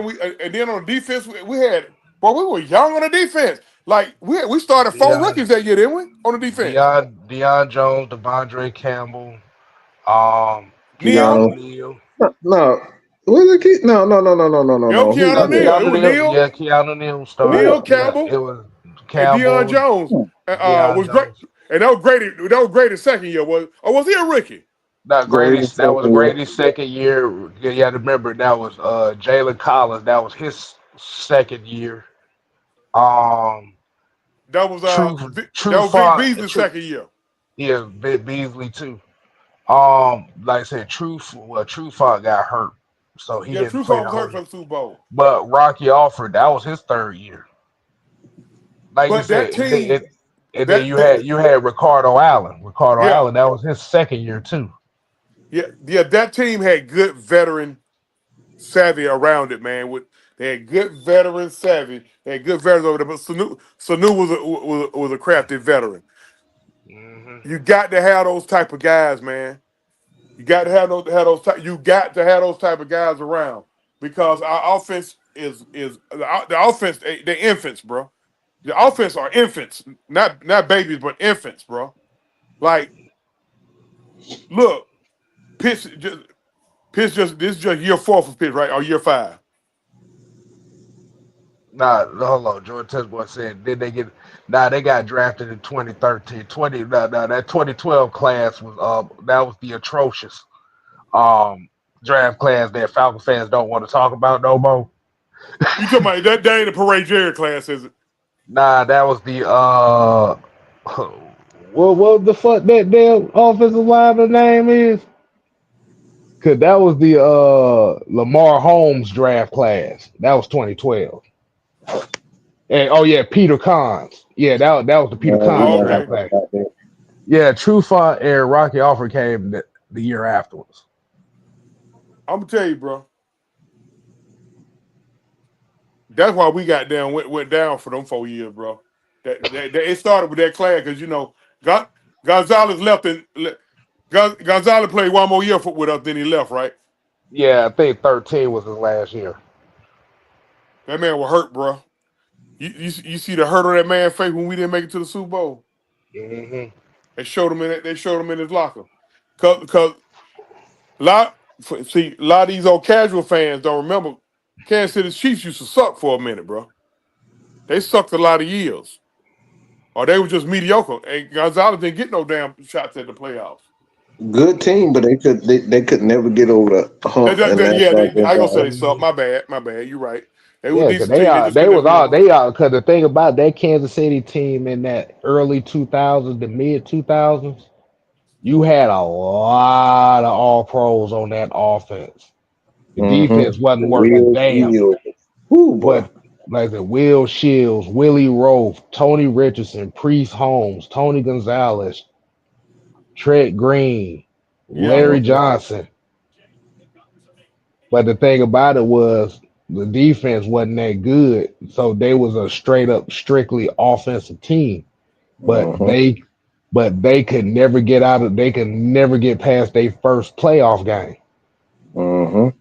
then on the defense we had, well, we were young on the defense. Like we started 4 rookies Deion, that year, didn't we? On the defense, Deion Jones, Devondre Campbell, Neil, Keanu No, Neal. no. Was it? No, no, no, no, no, no, no, it was no. Who Keanu was Not Neal. that? It Keanu was Neal. Neil, Yeah, Keanu Neal Was Neil started. Yeah, Campbell, it was and Deion Campbell, Jones. it? Was Deion great, Jones. and that was great. That was great his second year. Was he a rookie? Not Grady Grady's. That was second year. Grady's second year. You had to remember that was Jalen Collins. That was his second year. Um, That was that True was Vic Font. Beasley's second year. Yeah, Beasley too. Like I said, True Font got hurt, so he Yeah, didn't True play Fall the was whole hurt year. for the Super Bowl. But Rocky Alford, that was his third year. Like you But that said, team, and then that that you had Ricardo Allen. Ricardo yeah, Allen, that was his second year too. yeah, that team had good veteran savvy around it, man. They had good veteran savvy. They had good veterans over there. But Sanu was a crafty veteran. Hmm. You got to have those type of guys, man. You got to you got to have those type of guys around because our offense is the offense. They infants, bro. The offense are infants, not babies, but infants, bro. Like, look, Pitts just this is just year 4 for Pitts, right? Or year 5. Nah, hold on. Jordan Tessboy said, did they get? Nah, they got drafted in 2013. That 2012 class was that was the atrocious um draft class that Falcon fans don't want to talk about no more. You talking about that ain't a parade Jerry class, is it? Nah, that was the what the fuck that damn offensive lineman name is? Cause that was the Lamar Holmes draft class. That was 2012. And oh yeah, Peter Cons. Yeah, that was the Peter Oh, Cons draft okay. class. Yeah, True Font and Rocky Offer came the year afterwards. I'm gonna tell you, bro. That's why we got down went down for them 4 years, bro. It started with that class because Gon- Gonzalez left and Gonzalez played one more year with us, then he left. Right? Yeah, I think 13 was his last year. That man was hurt, bro. You see the hurt on that man's face when we didn't make it to the Super Bowl. Hmm. They showed him in his locker. Cause a lot of these old casual fans don't remember Kansas City Chiefs used to suck for a minute, bro. They sucked a lot of years. Or they were just mediocre. And Gonzalez didn't get no damn shots at the playoffs. Good team, but they could never get over the hump, and that's Yeah, why they I ain't gonna say they got. sucked. My bad. You're right. They were a Yeah, cause decent team. They just could never get over the hump. cause the thing about that Kansas City team in that early 2000s, the mid 2000s, you had a lot of all pros on that offense. The defense wasn't worth a Will damn. Shields. Whoo, boy. But like I said, Will Shields, Willie Rofe, Tony Richardson, Priest Holmes, Tony Gonzalez, Trent Green, Yeah. Larry Johnson. But the thing about it was the defense wasn't that good. So they was a straight up strictly offensive team. But Uh-huh. they could never get they could never get past their first playoff game. Uh-huh.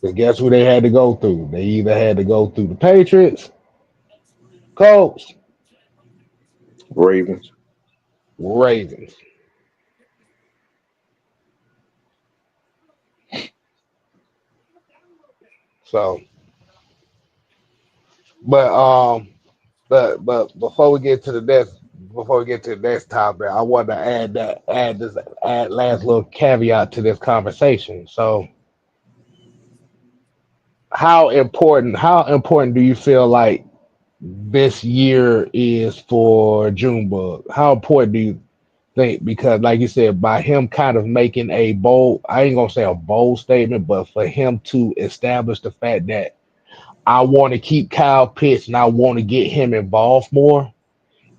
But guess who they had to go through? They either had to go through the Patriots, Colts, Ravens. Ravens. So, but but before we get to the next, before we get to the next topic, I want to add last little caveat to this conversation. So, how important do you feel like this year is for Junebug? How important do you think? Because, like you said, by him kind of making a bold, I ain't gonna say a bold statement, but for him to establish the fact that I want to keep Kyle Pitts and I want to get him involved more,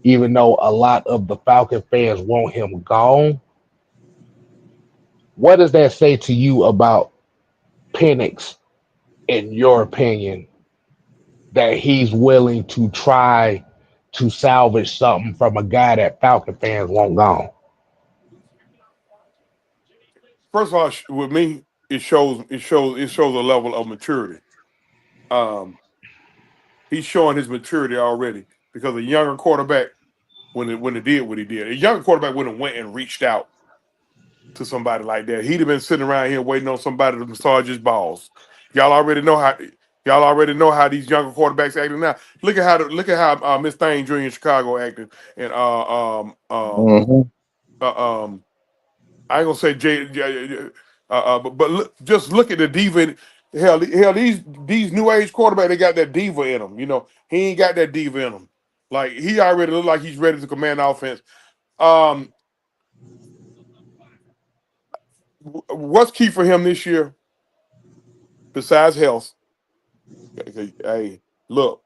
even though a lot of the Falcon fans want him gone. What does that say to you about Penix, in your opinion, that he's willing to try to salvage something from a guy that Falcon fans want gone? First of all, with me, it shows a level of maturity. Um, he's showing his maturity already because a younger quarterback, when it did what he did, a younger quarterback wouldn't have went and reached out to somebody like that. He'd have been sitting around here waiting on somebody to massage his balls. Y'all already know how. Y'all already know how these younger quarterbacks acting now. Look at how Miss Thane Jr. in Chicago acting, and Mm-hmm. um I ain't gonna say but just look at the diva. Hell, these new age quarterbacks, they got that diva in them. You know, he ain't got that diva in him. Like he already look like he's ready to command the offense. Um, what's key for him this year besides health? Hey, look,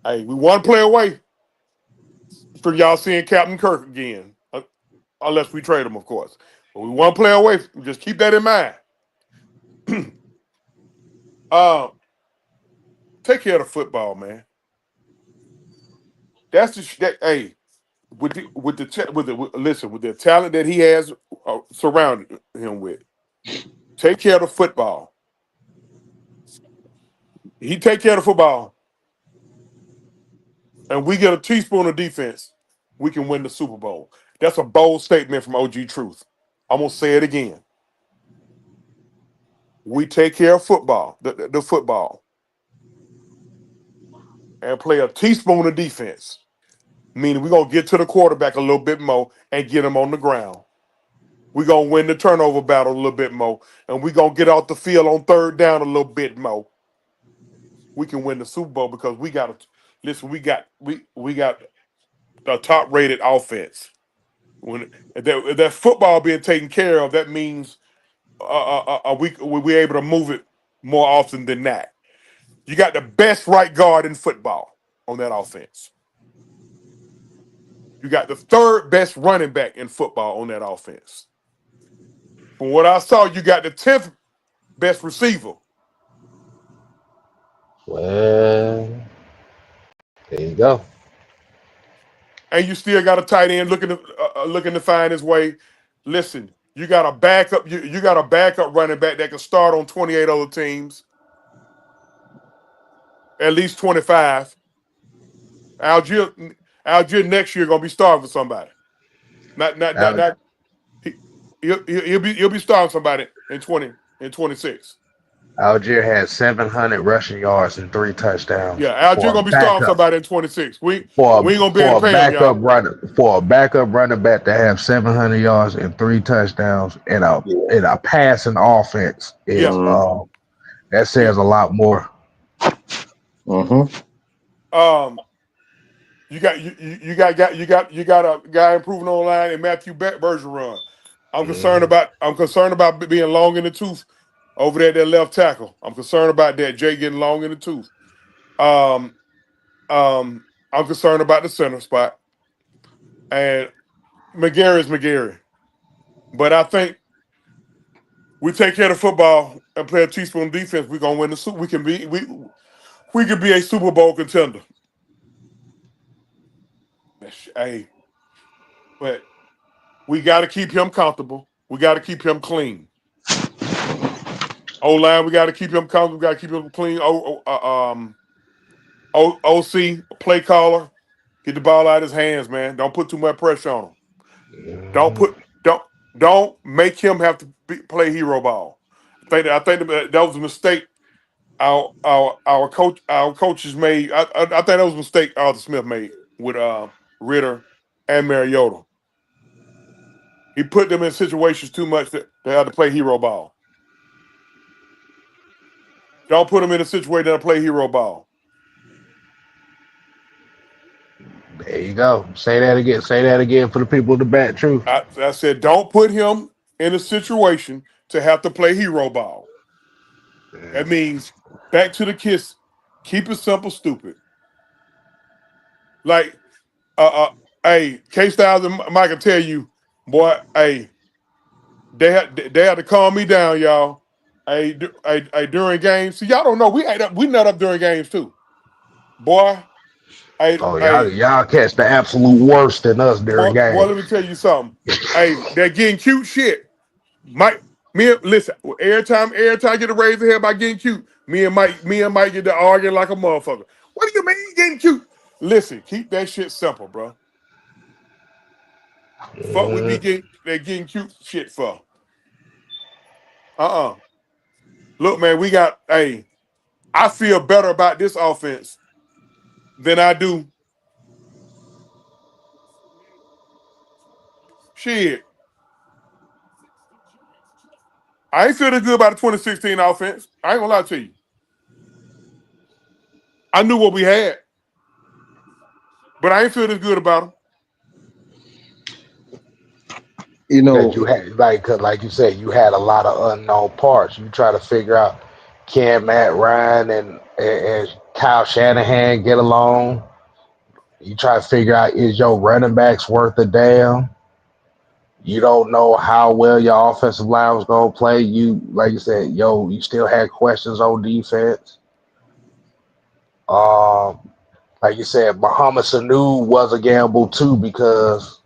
hey, we one play away from y'all seeing Captain Kirk again, unless we trade him, of course. But we one play away. Just keep that in mind. uh, take care of the football, man. That's hey, with the talent that he has surrounded him with. Take care of the football. He take care of the football, and we get a teaspoon of defense. We can win the Super Bowl. That's a bold statement from OG Truth. I'm gonna say it again. We take care of football, the football, and play a teaspoon of defense. Meaning we're gonna get to the quarterback a little bit more and get him on the ground. We're gonna win the turnover battle a little bit more, and we're gonna get off the field on third down a little bit more. We can win the Super Bowl because we got to listen. We got a top rated offense. When that football being taken care of, that means we able to move it more often than that. You got the best right guard in football on that offense. You got the third best running back in football on that offense. From what I saw, you got the 10th best receiver. Well, there you go. And you still got a tight end looking to find his way. Listen, you got a backup. You got a backup running back that can start on 28 other teams, at least 25. Algier, Algier next year gonna be starting for somebody. Al, Not he, he'll be starting somebody in 26. Algier had 700 rushing yards and 3 touchdowns Yeah, Algier for a gonna be starting backup. somebody in 26. For We ain't gonna be able for to a pay him, backup y'all. running back to have 700 yards and 3 touchdowns in a Yeah. passing offense Yeah. is Mm-hmm. that Yeah. says a lot more. Mm-hmm. Um, you got a guy improving online in Matthew Bergeron. Mhm. I'm concerned about being long in the tooth over there at that left tackle. I'm concerned about that Jay getting long in the tooth. Um, I'm concerned about the center spot and McGarry is McGarry. But I think we take care of the football and play a teaspoon defense. We're gonna win the Super. We could be a Super Bowl contender. Hey, but we got to keep him comfortable. We got to keep him clean. O line, we got to keep him comfortable. We got to keep him clean. OC play caller, get the ball out of his hands, man. Don't put too much pressure on him. Don't Mhm. put don't make him have to play hero ball. I think that was a mistake. Our coaches made. I think that was a mistake Arthur Smith made with Ritter and Mariota. He put them in situations too much that they had to play hero ball. Don't put them in a situation that play hero ball. There you go. Say that again. Say that again for the people in the back. Truth. I said, don't put him in a situation to have to play hero ball. That means back to the kiss. Keep it simple, stupid. Like, hey, K Styles and Mike can tell you, boy, hey, they had to calm me down, y'all. Hey, during games. See, y'all don't know we nut up during games too, boy. Oh, Hey, y'all catch the absolute worst in us during boy, games. let me tell you something. Hey, they're getting cute shit. Mike, listen. Every time I get a raise ahead by getting cute, me and Mike get to arguing like a motherfucker. What do you mean getting cute? Listen, keep that shit simple, bro. Fuck with me getting cute shit for. Look, man, I feel better about this offense than I do. Shit. I ain't feeling good about the 2016 offense. I ain't gonna lie to you. I knew what we had, but I ain't feeling good about them. You Because you know, had like you said, you had a lot of unknown parts. You try to figure out can Matt Ryan and Kyle Shanahan get along. You try to figure out is your running backs worth a damn. You don't know how well your offensive line was gonna play. You like you said, you still had questions on defense. Um, like you said, Muhammad Sanu was a gamble too because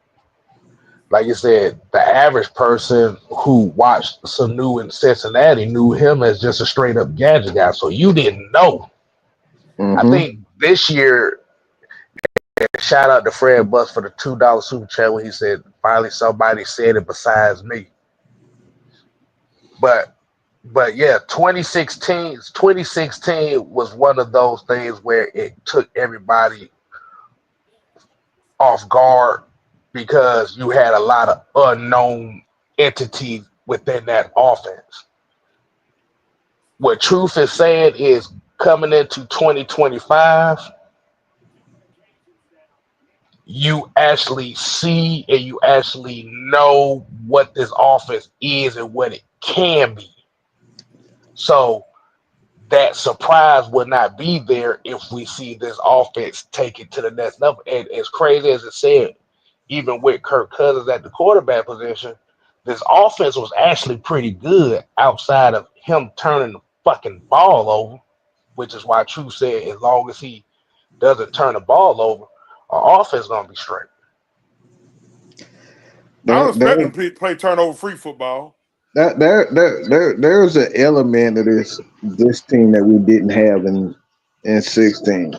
like you said, the average person who watched Sanu in Cincinnati knew him as just a straight up gadget guy. So you didn't know. I mm-hmm. think this year, shout out to Fred Bus for the $2 super chat when he said, finally somebody said it besides me. But yeah, 2016 was one of those things where it took everybody off guard because you had a lot of unknown entities within that offense. What Truth is saying is coming into 2025, you actually see and you actually know what this offense is and what it can be. So that surprise will not be there if we see this offense take it to the next level. And as crazy as it said, even with Kirk Cousins at the quarterback position, this offense was actually pretty good outside of him turning the fucking ball over, which is why True said as long as he doesn't turn the ball over, our offense is gonna be straight. I don't expect them There, to play turnover free football. there's an element of this team that we didn't have in 16,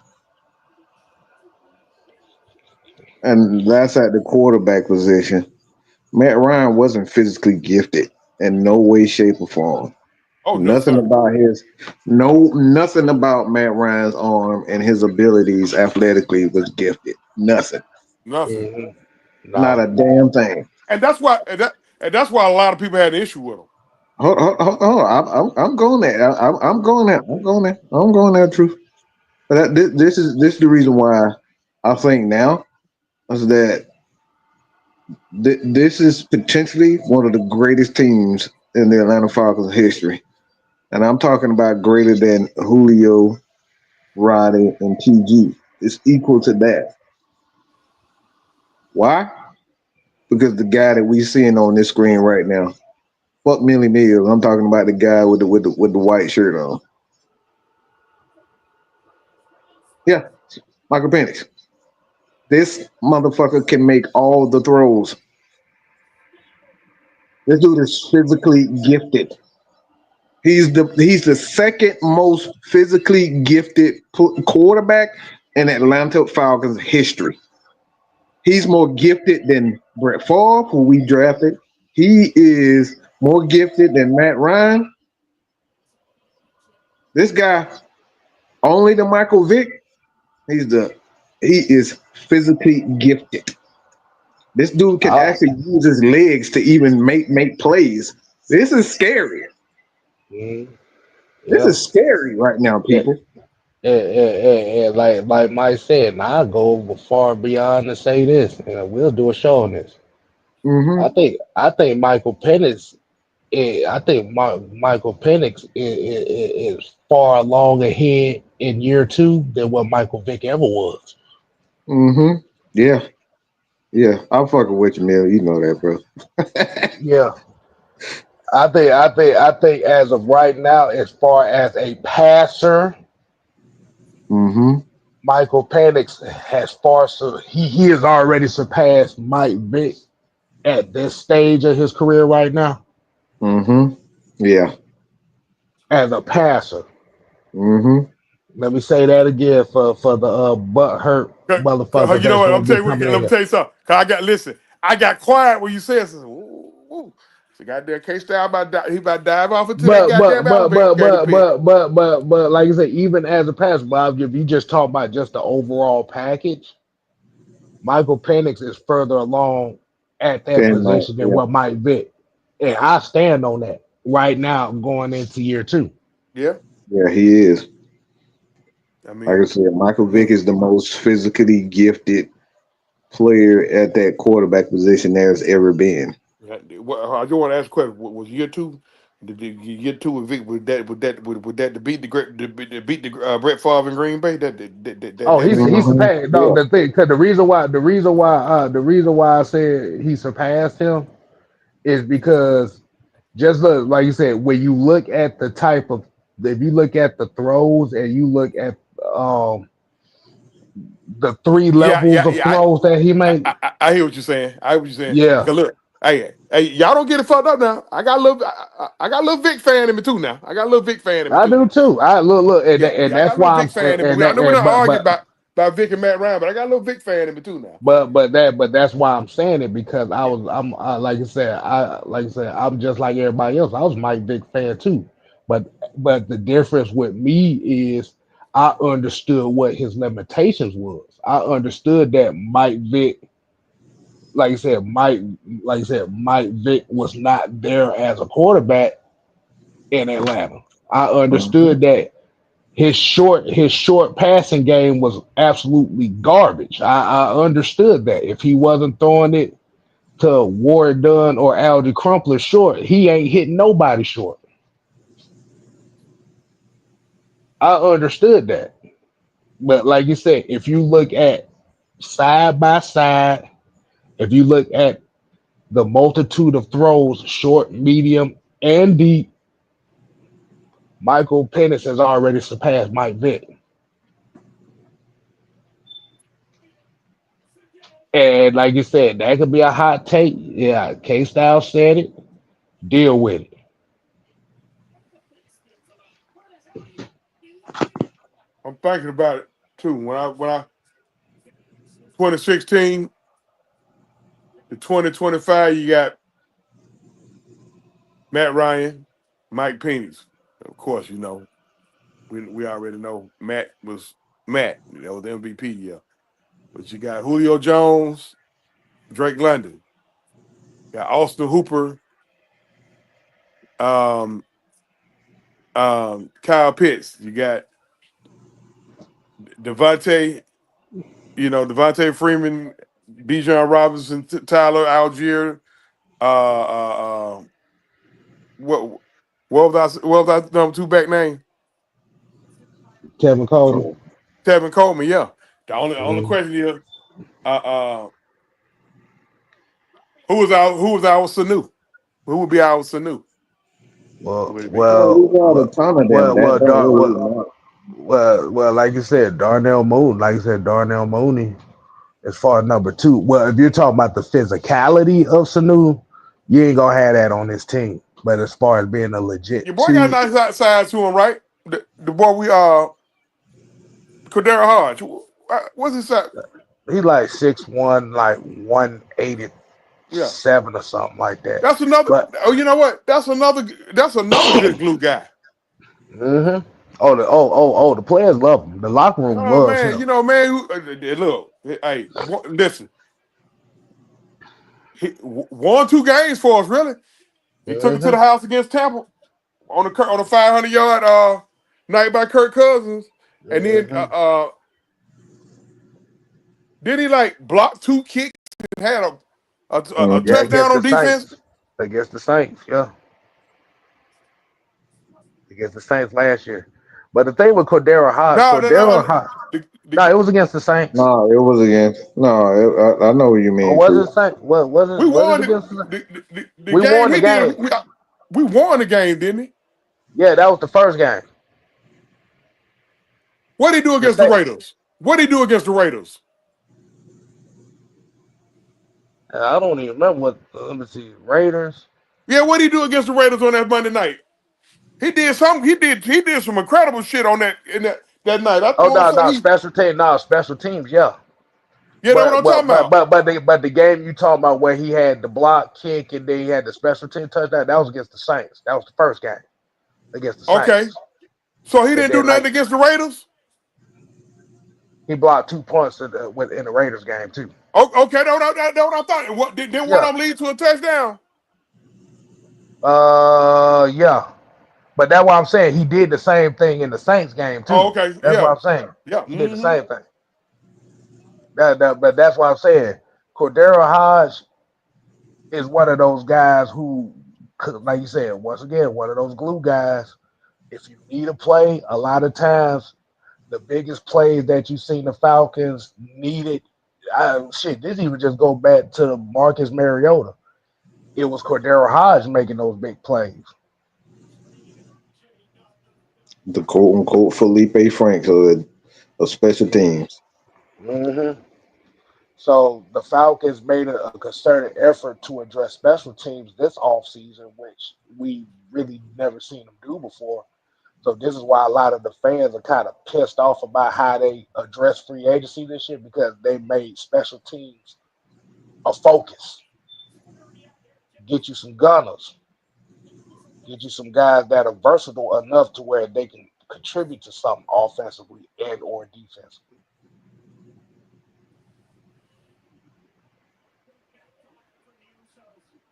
and that's at the quarterback position. Matt Ryan wasn't physically gifted in no way, shape, or form. Oh no, Nothing sir. about nothing about Matt Ryan's arm and his abilities athletically was gifted. Nothing. Nothing. Mm-hmm. Not No. a damn thing. And that's why a lot of people had an issue with him. Hold on. I'm going there. I'm going there. I'm going there. I'm going there. Truth. But this is the reason why I think now is that this is potentially one of the greatest teams in the Atlanta Falcons history, and I'm talking about greater than Julio, Roddy, and TG. It's equal to that. Why? Because the guy that we seeing on this screen right now, fuck Millie Mills. I'm talking about the guy with the white shirt on. Yeah, Michael Penix. This motherfucker can make all the throws. This dude is physically gifted. He's the second most physically gifted quarterback in Atlanta Falcons history. He's more gifted than Brett Favre, who we drafted. He is more gifted than Matt Ryan. This guy, only the Michael Vick, he is physically gifted. This dude can I, actually use his legs to even make plays. This is scary. mm, This yeah. is scary right now, Yeah, people. like Mike said, and I go far beyond to say this, and we'll do a show on this. Mm-hmm. I think Michael Penix. I think Michael Penix is far along ahead in year two than what Michael Vick ever was. Mm-hmm. Yeah. Yeah. I'm fucking with you, Mill. You know that, bro. Yeah, I think as of right now, as far as a passer, Mm-hmm. Michael Penix has he has already surpassed Mike Vick at this stage of his career right now Mm-hmm. Yeah. as a passer. Mm-hmm. Let me say that again for the butt hurt motherfuckers You know that's what? gonna be coming Let in me here. tell you something. 'Cause listen. I got quiet when you said something. Ooh, ooh. So goddamn K-Star he about to dive off into that But goddamn but but elevator but but pit. but but but like I said, even as a passer, Bob, if you just talk about just the overall package, Michael Penix is further along at that Damn right. position than Yeah. what Mike Vick. And I stand on that right now going into year two. Yeah. Yeah, he is. I Like I mean, said, Michael Vick is the most physically gifted player at that quarterback position there's ever been. I just want to ask a question. Was year two? Did year two with Vic? Would that to beat the Brett Favre in Green Bay? Oh, That he make Mm-hmm. surpassed no Yeah. the thing because the reason why I said he surpassed him is because just look like you said when you look at the type of if you look at the throws and you look at um the three yeah, levels yeah, of yeah. throws that he made, I hear what you're saying. I hear what you're saying. yeah, Cause look, hey, y'all don't get it fucked up now. I got a little Vic fan in me too now. I got a little Vic fan in me I too do now. too. I look, Yeah, and yeah, I got that's a little why I'm Vic fan in and me. I that know we're and not arguing about Vic and Matt Ryan, but I got a little Vic fan in me too now. but that's why I'm saying it because like I said I'm just like everybody else. I was Mike Vick fan too, but the difference with me is I understood what his limitations was. I understood that Mike Vick, like I said, Mike Vick was not there as a quarterback in Atlanta. I Mm-hmm. understood that his short passing game was absolutely garbage. I understood that if he wasn't throwing it to Ward Dunn or Algie Crumpler short, he ain't hitting nobody short. I understood that. But like you said, if you look at side by side, if you look at the multitude of throws, short, medium, and deep, Michael Penix has already surpassed Mike Vick. And like you said, that could be a hot take. Yeah, K Style said it. Deal with it. I'm thinking about it too. When I 2016 to 2025, you got Matt Ryan, Mike Penix. Of course, we already know Matt was Matt. The MVP. Yeah, but you got Julio Jones, Drake London, got Austin Hooper, um, Kyle Pitts. You got Devontae. Devontae Freeman, Bijan Robinson, Tyler Algier. Uh, what what was that number two back name? Kevin Coleman. So, Tevin Coleman. Yeah. The only Mhm. question is, uh, uh, who was our Sanu? Who would be our Sanu? Who Well, would it be? well, we well, got a well, ton of them. well, That well, don't Dar- really well, matter. like you said, Darnell Moon. Like you said, Darnell Mooney as far as number two. Well, if you're talking about the physicality of Sanu, you ain't gonna have that on this team. But as far as being a Your legit boy got a two, nice size to him, right? The boy Cordero Hodge. What's his size? he's like 6'1", like 187 Yeah. or something like that. That's another. But Oh, you know what? That's another good glue guy. mm-hmm. The players love him. The locker room Oh loves man, him. man. Look, hey, listen. he won 2 games for us. Really, he took it to the house against Tampa on a 500-yard night by Kirk Cousins, and then did he like block 2 kicks and had a Mhm. touchdown on defense? Against the Saints, yeah. Against the Saints last year. But the thing with Cordero Hodge, no, it was against the Saints. No, it was against. No, I know what you Or mean, was True. it Saints? What was it? We Was won it against the the We game won the he did. game. We won the game, didn't he? Yeah, that was the first game. What did he do The against the second, Raiders? What did he do against the Raiders? I don't even remember what. Let me see. Raiders. Yeah, what did he do against the Raiders on that Monday night? He did some. He did some incredible shit on that night. I Oh told no, him no he. special team. No special teams. Yeah, Yeah, that's what I'm talking about. but the game you talking about where he had the block kick and then he had the special team touchdown. That was against the Saints. That was the first game against the Okay, Saints. so he And didn't do then nothing against the Raiders. he blocked 2 points in the Raiders game too. Okay, that's what I thought. What didn't one Yeah. of them lead to a touchdown? Yeah. But that's why I'm saying he did the same thing in the Saints game Oh, too. okay, That's what yeah, I'm saying. yeah. He did the same thing. But that's why I'm saying Cordero Hodge is one of those guys who, like you said, once again, one of those glue guys. If you need a play, a lot of times the biggest plays that you've seen the Falcons needed, this even just go back to Marcus Mariota. It was Cordero Hodge making those big plays. The quote unquote Felipe Franks of special teams. Mm-hmm. So the Falcons made a concerted effort to address special teams this offseason, which we really never seen them do before. So this is why a lot of the fans are kind of pissed off about how they address free agency this year because they made special teams a focus. Get you some gunners, get you some guys that are versatile enough to where they can contribute to something offensively and or defensively.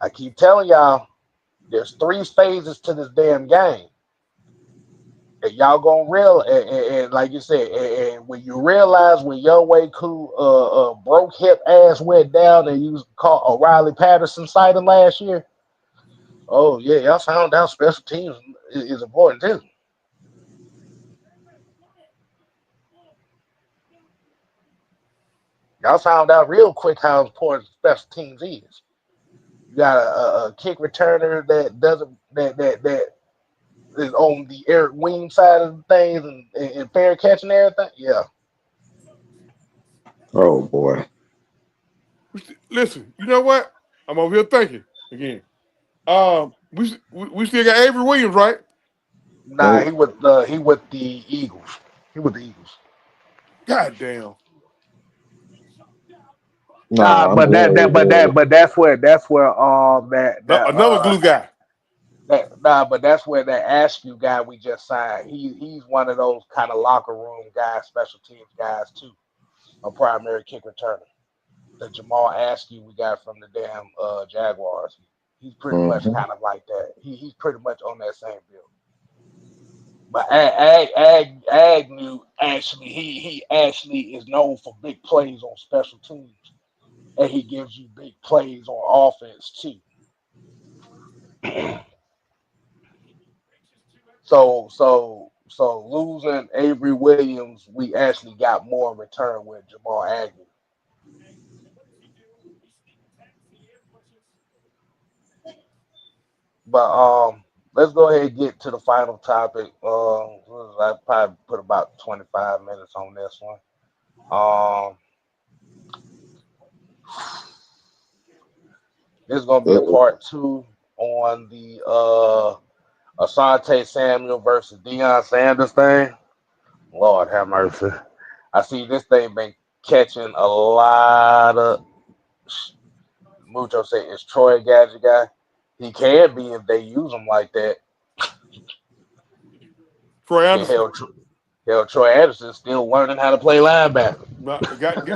I keep telling y'all, there's 3 phases to this damn game. And y'all gonna and like you said, and when you realize when Young Way Cool broke hip ass went down and you caught O'Reilly Patterson sighting last year, oh yeah, y'all found out special teams is important too. Y'all found out real quick how important special teams is. You got a kick returner that doesn't that is on the Eric Wing side of things and fair catch and everything. Yeah. Oh boy. Listen, you know what? I'm over here thinking again. We still got Avery Williams, right? Nah, Nope. he with the Eagles. He with the Eagles. God damn. Nah, Nah, I'm glad with but that's where Another glue guy. but that's where that Askew guy we just signed. He's one of those kind of locker room guys, special teams guys too. A primary kick returner. The Jamal Askew we got from the damn Jaguars. He's pretty much Mhm. kind of like that. He's pretty much on that same bill. But Agnew actually he actually is known for big plays on special teams, and he gives you big plays on offense too. So losing Avery Williams, we actually got more in return with Jamal Agnew. But let's go ahead and get to the final topic. I probably put about 25 minutes on this one. This is gonna be a Uh-oh. part 2 on the Asante Samuel versus Deion Sanders thing. Lord have mercy. I see this thing been catching a lot of. Mucho say it's Troy a gadget guy. He can be if they use him like that. Troy Yeah, Anderson. hell, Hell, Troy Anderson's still learning how to play linebacker.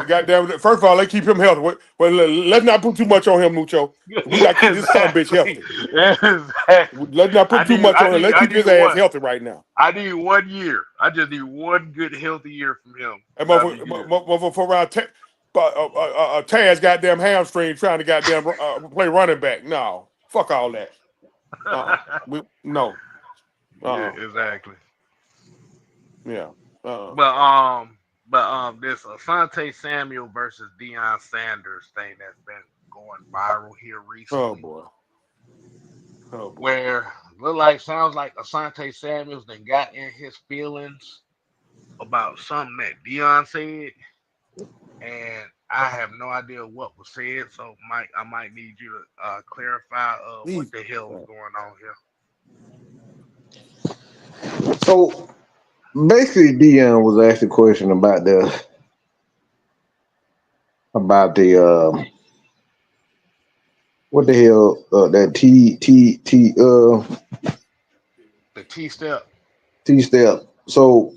Goddamn! First of all, let's keep him healthy. Well, let's not put too much on him, Mucho. We got to keep this son bitch Exactly. healthy. Exactly. Let's not put too much on him. Let's I keep need his ass one. healthy right now. I need 1 year. I just need one good healthy year from him. That That'll be good. motherfucker for around Taz goddamn hamstring trying to goddamn play running back. No, fuck all that. No. Yeah, exactly. Yeah. But this Asante Samuel versus Deion Sanders thing that's been going viral here Oh recently, boy. Oh boy. where sounds like Asante Samuels then got in his feelings about something that Deion said, and I have no idea what was said. So, Mike, I might need you to clarify what Please. the hell is going on here. So basically, Dion was asked a question about the what the hell that The T step. T step. So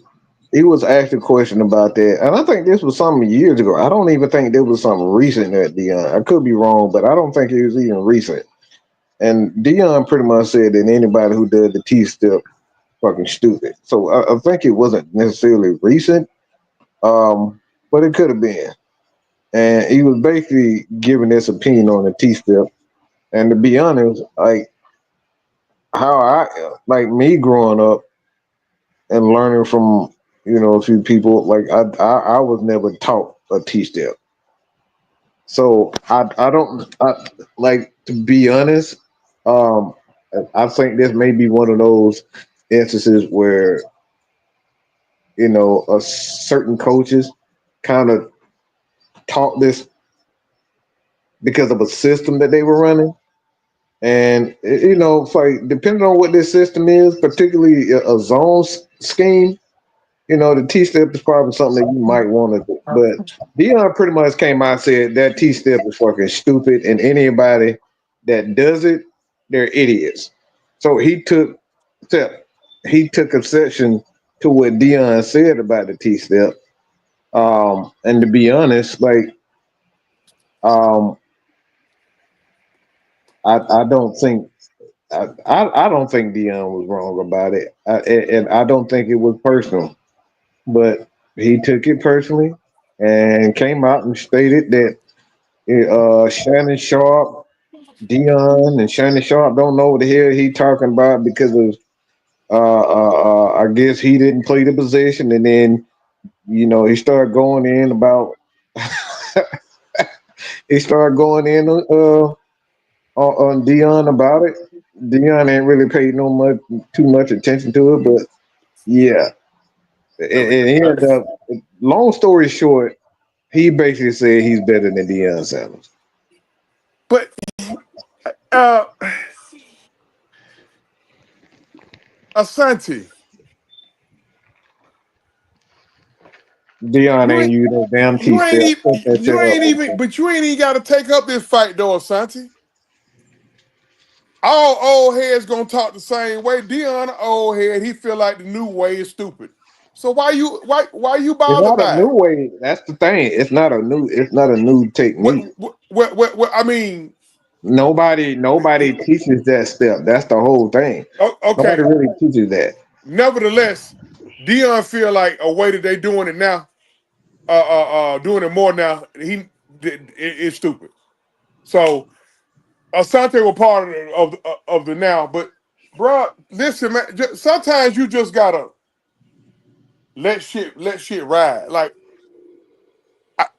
he was asked a question about that, and I think this was some years ago. I don't even think there was something recent at Dion. I could be wrong, but I don't think it was even recent. And Dion pretty much said that anybody who does the T step fucking stupid. So I think it wasn't necessarily recent, but it could have been. And he was basically giving his opinion on the T step. And to be honest, like how I like me growing up and learning from a few people, like I was never taught a T step. So I don't like to be honest. Um, I think this may be one of those instances where a certain coaches kind of taught this because of a system that they were running. And it's like depending on what this system is, particularly a zone scheme, the T step is probably something that you might want to do. But Dion pretty much came out and said that T step is fucking stupid, and anybody that does it, they're idiots. So he took exception to what Dion said about the T step. And to be honest, like um, I don't think I don't think Dion was wrong about it, and I don't think it was personal. But he took it personally and came out and stated that Shannon Sharp, Dion, and Shannon Sharp don't know what the hell he talking about because of I guess he didn't play the position, and then he started going in about he started going in on Dion about it. Dion ain't really paid too much attention to it, but yeah, and he ended up. Long story short, he basically said he's better than Deion Sanders. But uh, Asante, Deion you ain't ain't you no damn T you step. ain't even Put that shit up. but you ain't even got to take up this fight though, Asante. All old heads gonna talk the same way. Dion, an old head, he feel like the new way is stupid. So why you It's bothered not a by new it? way. That's the thing. It's not a new technique. I mean, Nobody teaches that step. That's the whole thing. Nobody okay. really teaches that. Nevertheless, Dion feel like a way that they doing it now, doing it more now. It's stupid. So Asante was part of the now, but bro, listen, man. Sometimes you just gotta let shit ride. Like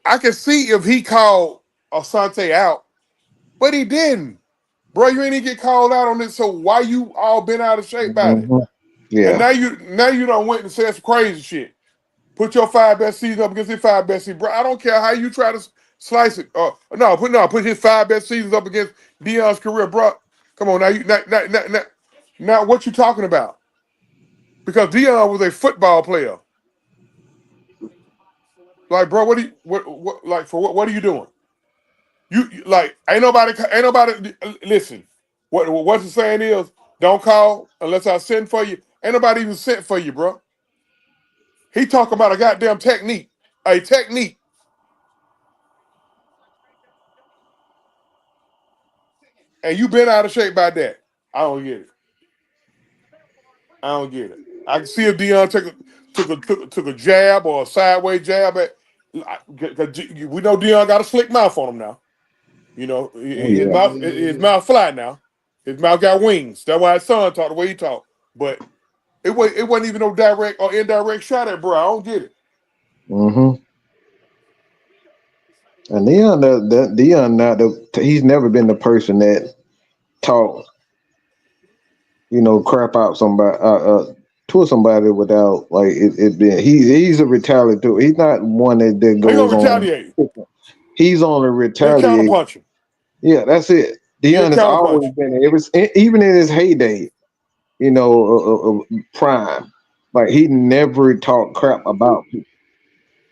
I can see if he called Asante out, but he didn't. Bro, you ain't even get called out on this, so why you all been out of shape about it? Mhm. And Yeah. now you don't went and said some crazy shit. Put your five best seasons up against his five best seasons, bro. I don't care how you try to slice it. Put his five best seasons up against Deion's career, bro. Come on, now what you talking about? Because Deion was a football player. Like, bro, what are you doing? Like ain't nobody listen. What's the saying is don't call unless I send for you. Ain't nobody even sent for you, bro. He talking about a goddamn technique. A technique. And you been out of shape by that. I don't get it. I don't get it. I can see if Deion took a jab or a sideways jab at. We know Deion got a slick mouth on him now. You know, Oh his mouth fly now. His mouth got wings. That's why his son talked the way he talked. But it wasn't even no direct or indirect shot at bro. I don't get it. Mm-hmm. And Deion, he's never been the person that talk, crap out somebody, to somebody without like it being. He's a retaliator. He's not one that He gonna goes on. retaliate. He's only He'll counter retaliate. punch him. Yeah, that's it. He'll Deion has counter punch always him. been even in his heyday, prime. Like he never talked crap about people.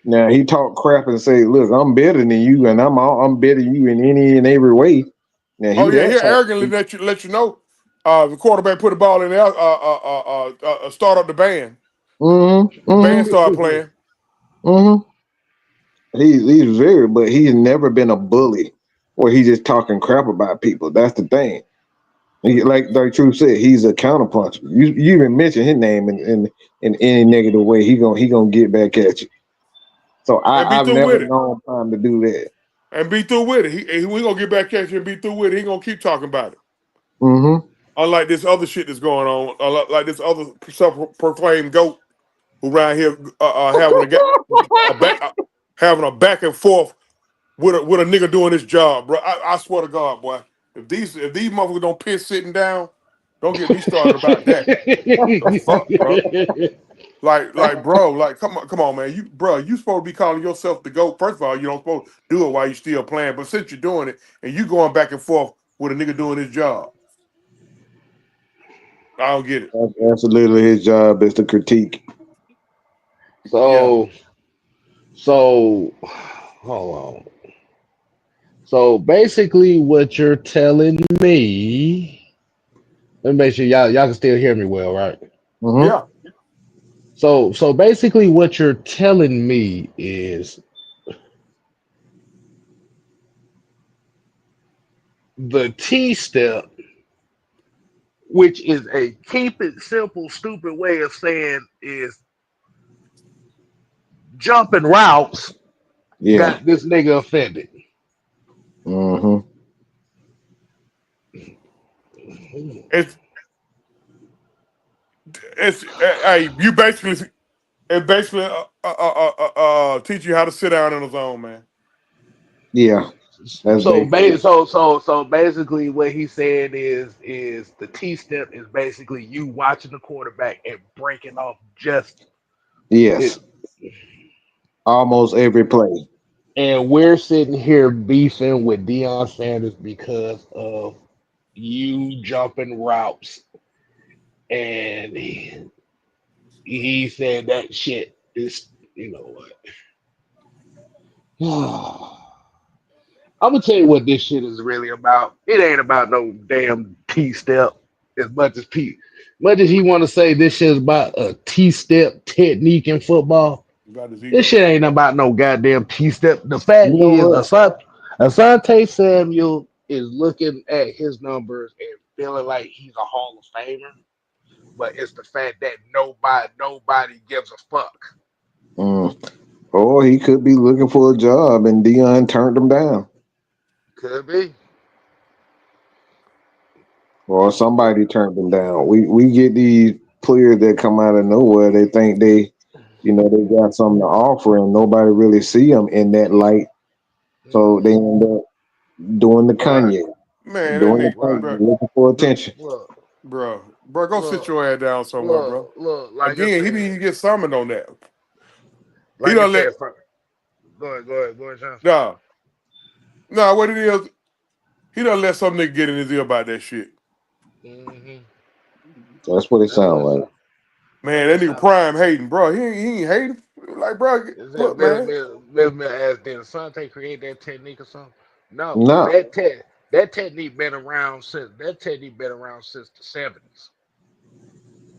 Now he talk crap and say, "Look, I'm better than you, and I'm better than you in any and every way." Now Oh he yeah, that he'll type. arrogantly let you know. The quarterback put the ball in there. Start up the band. Mm-hmm. The band Mm-hmm. started playing. Mm-hmm. He's very, but he's never been a bully, or he just talking crap about people. That's the thing. Like True said, he's a counterpuncher. You even mention his name in any negative way, he gonna get back at you. So And be I've through never with it. known time to do that. And be through with it. We gonna get back at you and be through with it. He gonna keep talking about it. Mm-hmm. Unlike this other shit that's going on, like this other self-proclaimed goat who around here having a back and forth with a nigga doing his job, bro. I swear to God, boy. If these motherfuckers don't piss sitting down, don't get me started about that. The fuck, bro. Bro, come on, man. You supposed to be calling yourself the GOAT. First of all, you don't supposed to do it while you still playing. But since you're doing it and you going back and forth with a nigga doing his job, I don't get it. That's literally his job is to critique. Yeah. So hold on. So basically, what you're telling me, let me make sure y'all can still hear me well, right? Mm-hmm. Yeah. So basically, what you're telling me is the T step, which is a keep it simple, stupid way of saying is jumping routes, Yeah. got this nigga offended. Mm-hmm. It's you basically teach you how to sit down in the zone, man. Yeah. That's basically. So basically, what he's saying is the T step is basically you watching the quarterback and breaking off just it. Yes. Almost every play. And we're sitting here beefing with Deion Sanders because of you jumping routes, and he said that shit is, you know what? I'm gonna tell you what this shit is really about. It ain't about no damn T step as much as he want to say this shit is about a T step technique in football. About his This ego. shit ain't about no goddamn T step. The You fact know is, what? Asante Samuel is looking at his numbers and feeling like he's a Hall of Famer, but it's the fact that nobody gives a fuck. Mm. Or he could be looking for a job and Dion turned him down. Could be. Or somebody turned him down. We get these players that come out of nowhere. They think they got something to offer, and nobody really see them in that light. So they end up doing the Right. Kanye, Man, that doing the nigga, Right. Kanye, bro, looking for Look, attention. look, bro, go sit look, your ass down somewhere, bro. look. Like I Again, he didn't said, even get summoned on that. He like I don't let said, go ahead, Johnson. nah, nah. What it is, he don't let some nigga get in his ear about that shit. Mm-hmm. That's what it That's what sounds it's like. Man, what that it nigga sounds like. Prime hating, bro. He ain't hating. Like, bro, Is that look, man. Miss asked, did Asante create that technique or something? No, No, that technique been around since the 70s.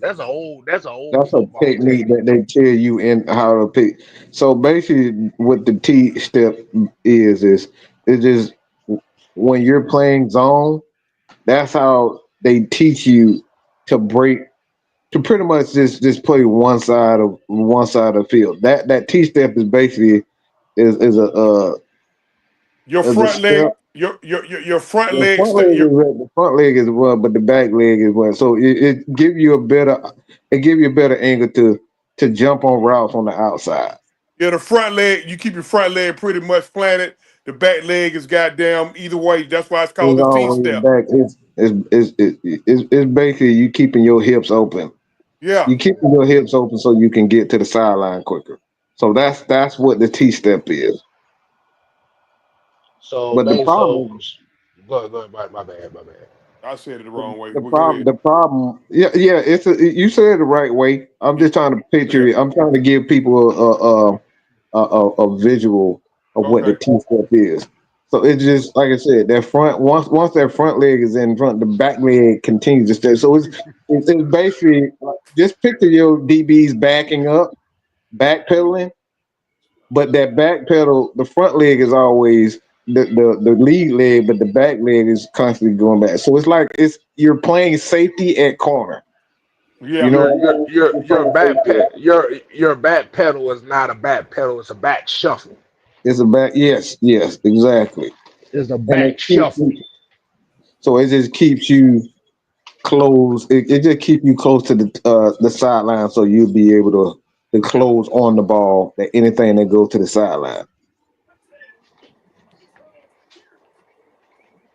That's an old That's a football technique technique. that they tell you in how to pick. So basically, what the T step is it's just when you're playing zone. That's how they teach you to break to pretty much just play one side of the field. That T step is basically is Your is a front step. leg, your front The leg, front leg your is the front leg is one, but the back leg is one. So it give you a better angle to jump on routes on the outside. the front leg. You keep your front leg pretty much planted. The back leg is goddamn either way. That's why it's called It's the T always step. back. It's basically you keeping your hips open. Yeah. You keeping your hips open so you can get to the sideline quicker. So that's what the T step is. So But the base problem so go my bad, my bad. I said it the wrong way. the Well, go problem ahead. the problem yeah you said it the right way. I'm Yeah. just trying to picture Yeah. it. I'm trying to give people a visual of what the Okay. T step is. So it's just like I said, that front once that front leg is in front, the back leg continues to stay. So it's basically like, just picture your DBs backing up, backpedaling, but that back pedal, the front leg is always the lead leg, but the back leg is constantly going back. So it's like you're playing safety at corner. You Yeah. know Your what I your mean? your You're your playing back safety. ped your back pedal is not a back pedal, it's a back shuffle. It's a back. Yes, exactly. It's a And it back keeps shuffle. you, so it just keeps you close. It just keeps you close to the sideline, so you'll be able to close on the ball. That anything that goes to the sideline.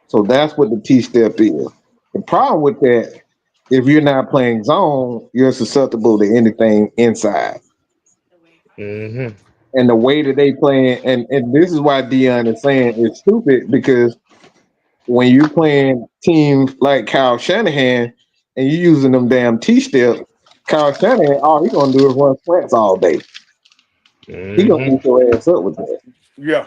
So that's what the T step is. The problem with that, if you're not playing zone, you're susceptible to anything inside. Mm-hmm. And the way that they play, and this is why Deion is saying it's stupid because when you're playing teams like Kyle Shanahan and you're using them damn T steps, Kyle Shanahan, all he gonna do is run slants all day. He gonna beat Mm-hmm. your ass up with that. Yeah.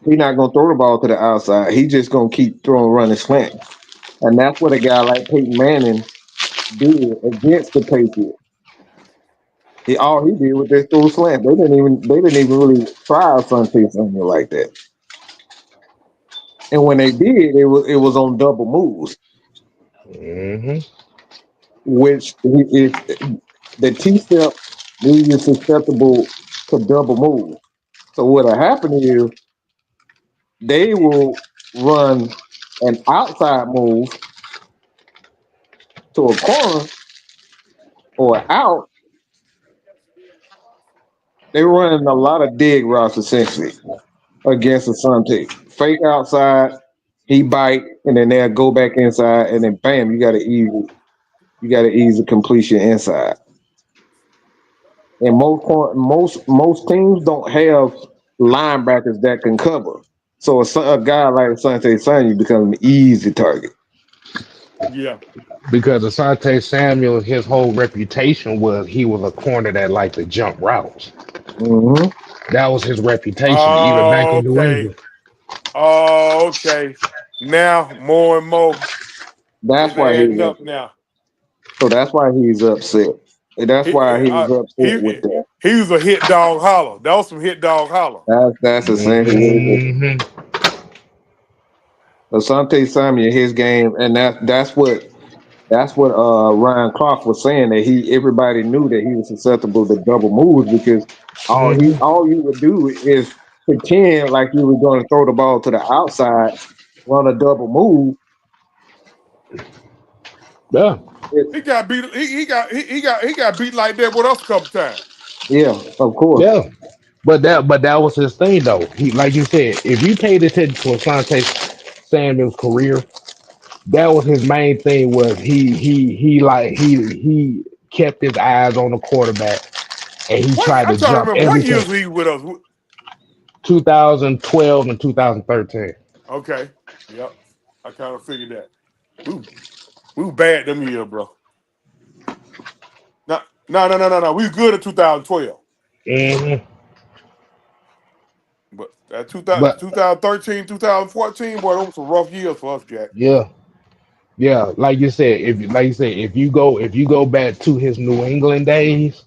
He not gonna throw the ball to the outside. He just gonna keep throwing running slants. And that's what a guy like Peyton Manning did against the Patriots. All he did was just throw slant. They didn't even really try Asante something like that. And when they did, it was on double moves, Mm-hmm. which is the T step leaves you susceptible to double moves. So what'll happen is they will run an outside move to a corner or out. They run a lot of dig routes essentially against Asante. Fake outside, he bite, and then they'll go back inside, and then bam, you got to ease the completion inside. And most teams don't have linebackers that can cover. So a guy like Asante Samuel becomes an easy target. Yeah. Because Asante Samuel, his whole reputation was he was a corner that liked to jump routes. Hmm That was his reputation, even back Oh, in New okay. England. Oh, okay. Now more and more That's it's why adding he's up upset. now. So that's why he's upset. And that's He, why he was uh, upset with he that. he was a hit dog holler. That was some hit dog holler. That's essentially what it is. Hmm. Asante Samuel, his game, and that's what Ryan Clark was saying that everybody knew that he was susceptible to double moves because Hmm. all you would do is pretend like you were going to throw the ball to the outside, run a double move. Yeah, It, He got beat. He got beat like that with us a couple times. yeah, of course. yeah. But that was his thing though. He, like you said, if you paid attention to Asante Samuel's career, that was his main thing. Was he kept his eyes on the quarterback and he What tried I'm to trying to jump remember what everything. years he with us. 2012 and 2013. Okay. Yep. I kind of figured that. We were bad them years, bro. No. We were good in 2012. Hmm. But 2000, But 2013, 2014, boy, those were some rough years for us, Jack. yeah, Yeah, if you go back to his New England days,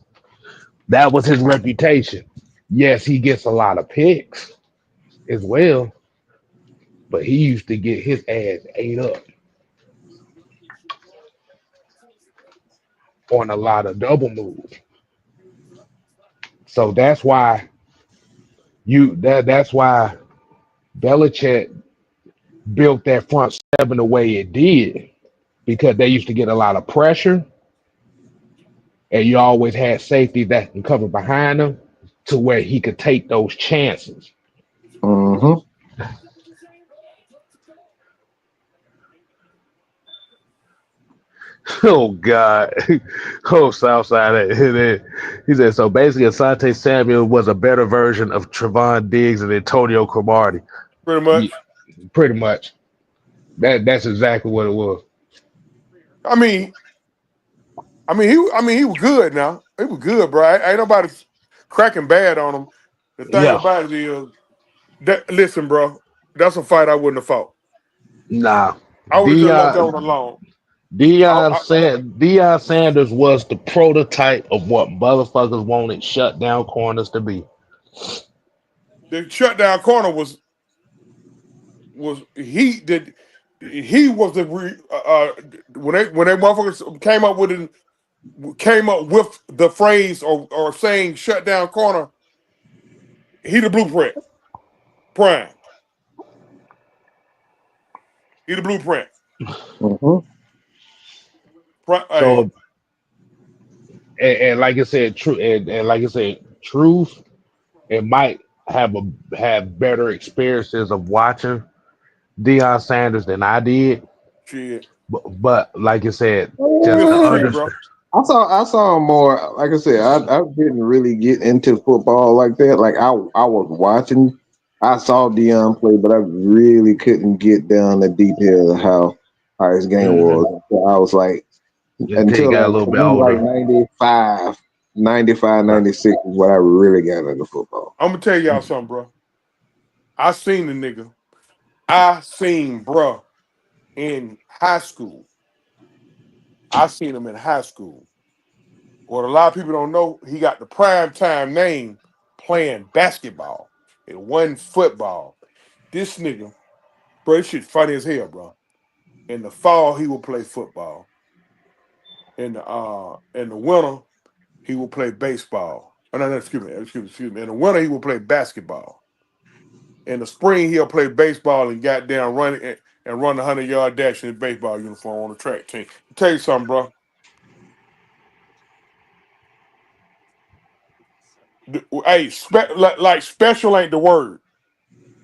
that was his reputation. Yes, he gets a lot of picks as well, but he used to get his ass ate up on a lot of double moves. So that's why Belichick built that front seven the way it did, because they used to get a lot of pressure, and you always had safety that can cover behind him to where he could take those chances. Mm-hmm. Oh God! Oh Southside. He said so. Basically, Asante Samuel was a better version of Trevon Diggs and Antonio Cromartie. Pretty Yeah, much. pretty much. That's exactly what it was. I mean, he was good now. He was good, bro. Ain't nobody cracking bad on him. The thing Yeah. about it is that listen, bro, that's a fight I wouldn't have fought. Nah. I would have just left that one Deion alone. Deion said Deion Sanders was the prototype of what motherfuckers wanted shutdown corners to be. The shutdown corner was he was the when they motherfuckers came up with the phrase or saying shutdown corner. He the blueprint. Prime. He the blueprint. Mm-hmm. Hey, So and like I said, true and like I said, truth. It might have better experiences of watching Deion Sanders than I did, shit. but like I said, just Mr. to Street, bro. understand. I saw more. Like I said, I didn't really get into football like that. Like I was watching. I saw Dion play, but I really couldn't get down the details of how his game Mhm. was. So I was like, Until you until got a like little for bit me, like older. 95, Right. 96 is what I really got into football. I'm gonna tell y'all something, bro. I seen the nigga. I seen bro in high school. I seen him in high school. What a lot of people don't know, he got the prime time name playing basketball. It wasn't football. This nigga, bro, this shit funny as hell, bro. In the fall, he will play football. In the winter, he will play baseball. Oh, no, excuse me. In the winter, he will play basketball. In the spring, he'll play baseball and goddamn run and run the 100-yard dash in his baseball uniform on the track team. Tell you something, bro. Hey, like special ain't the word.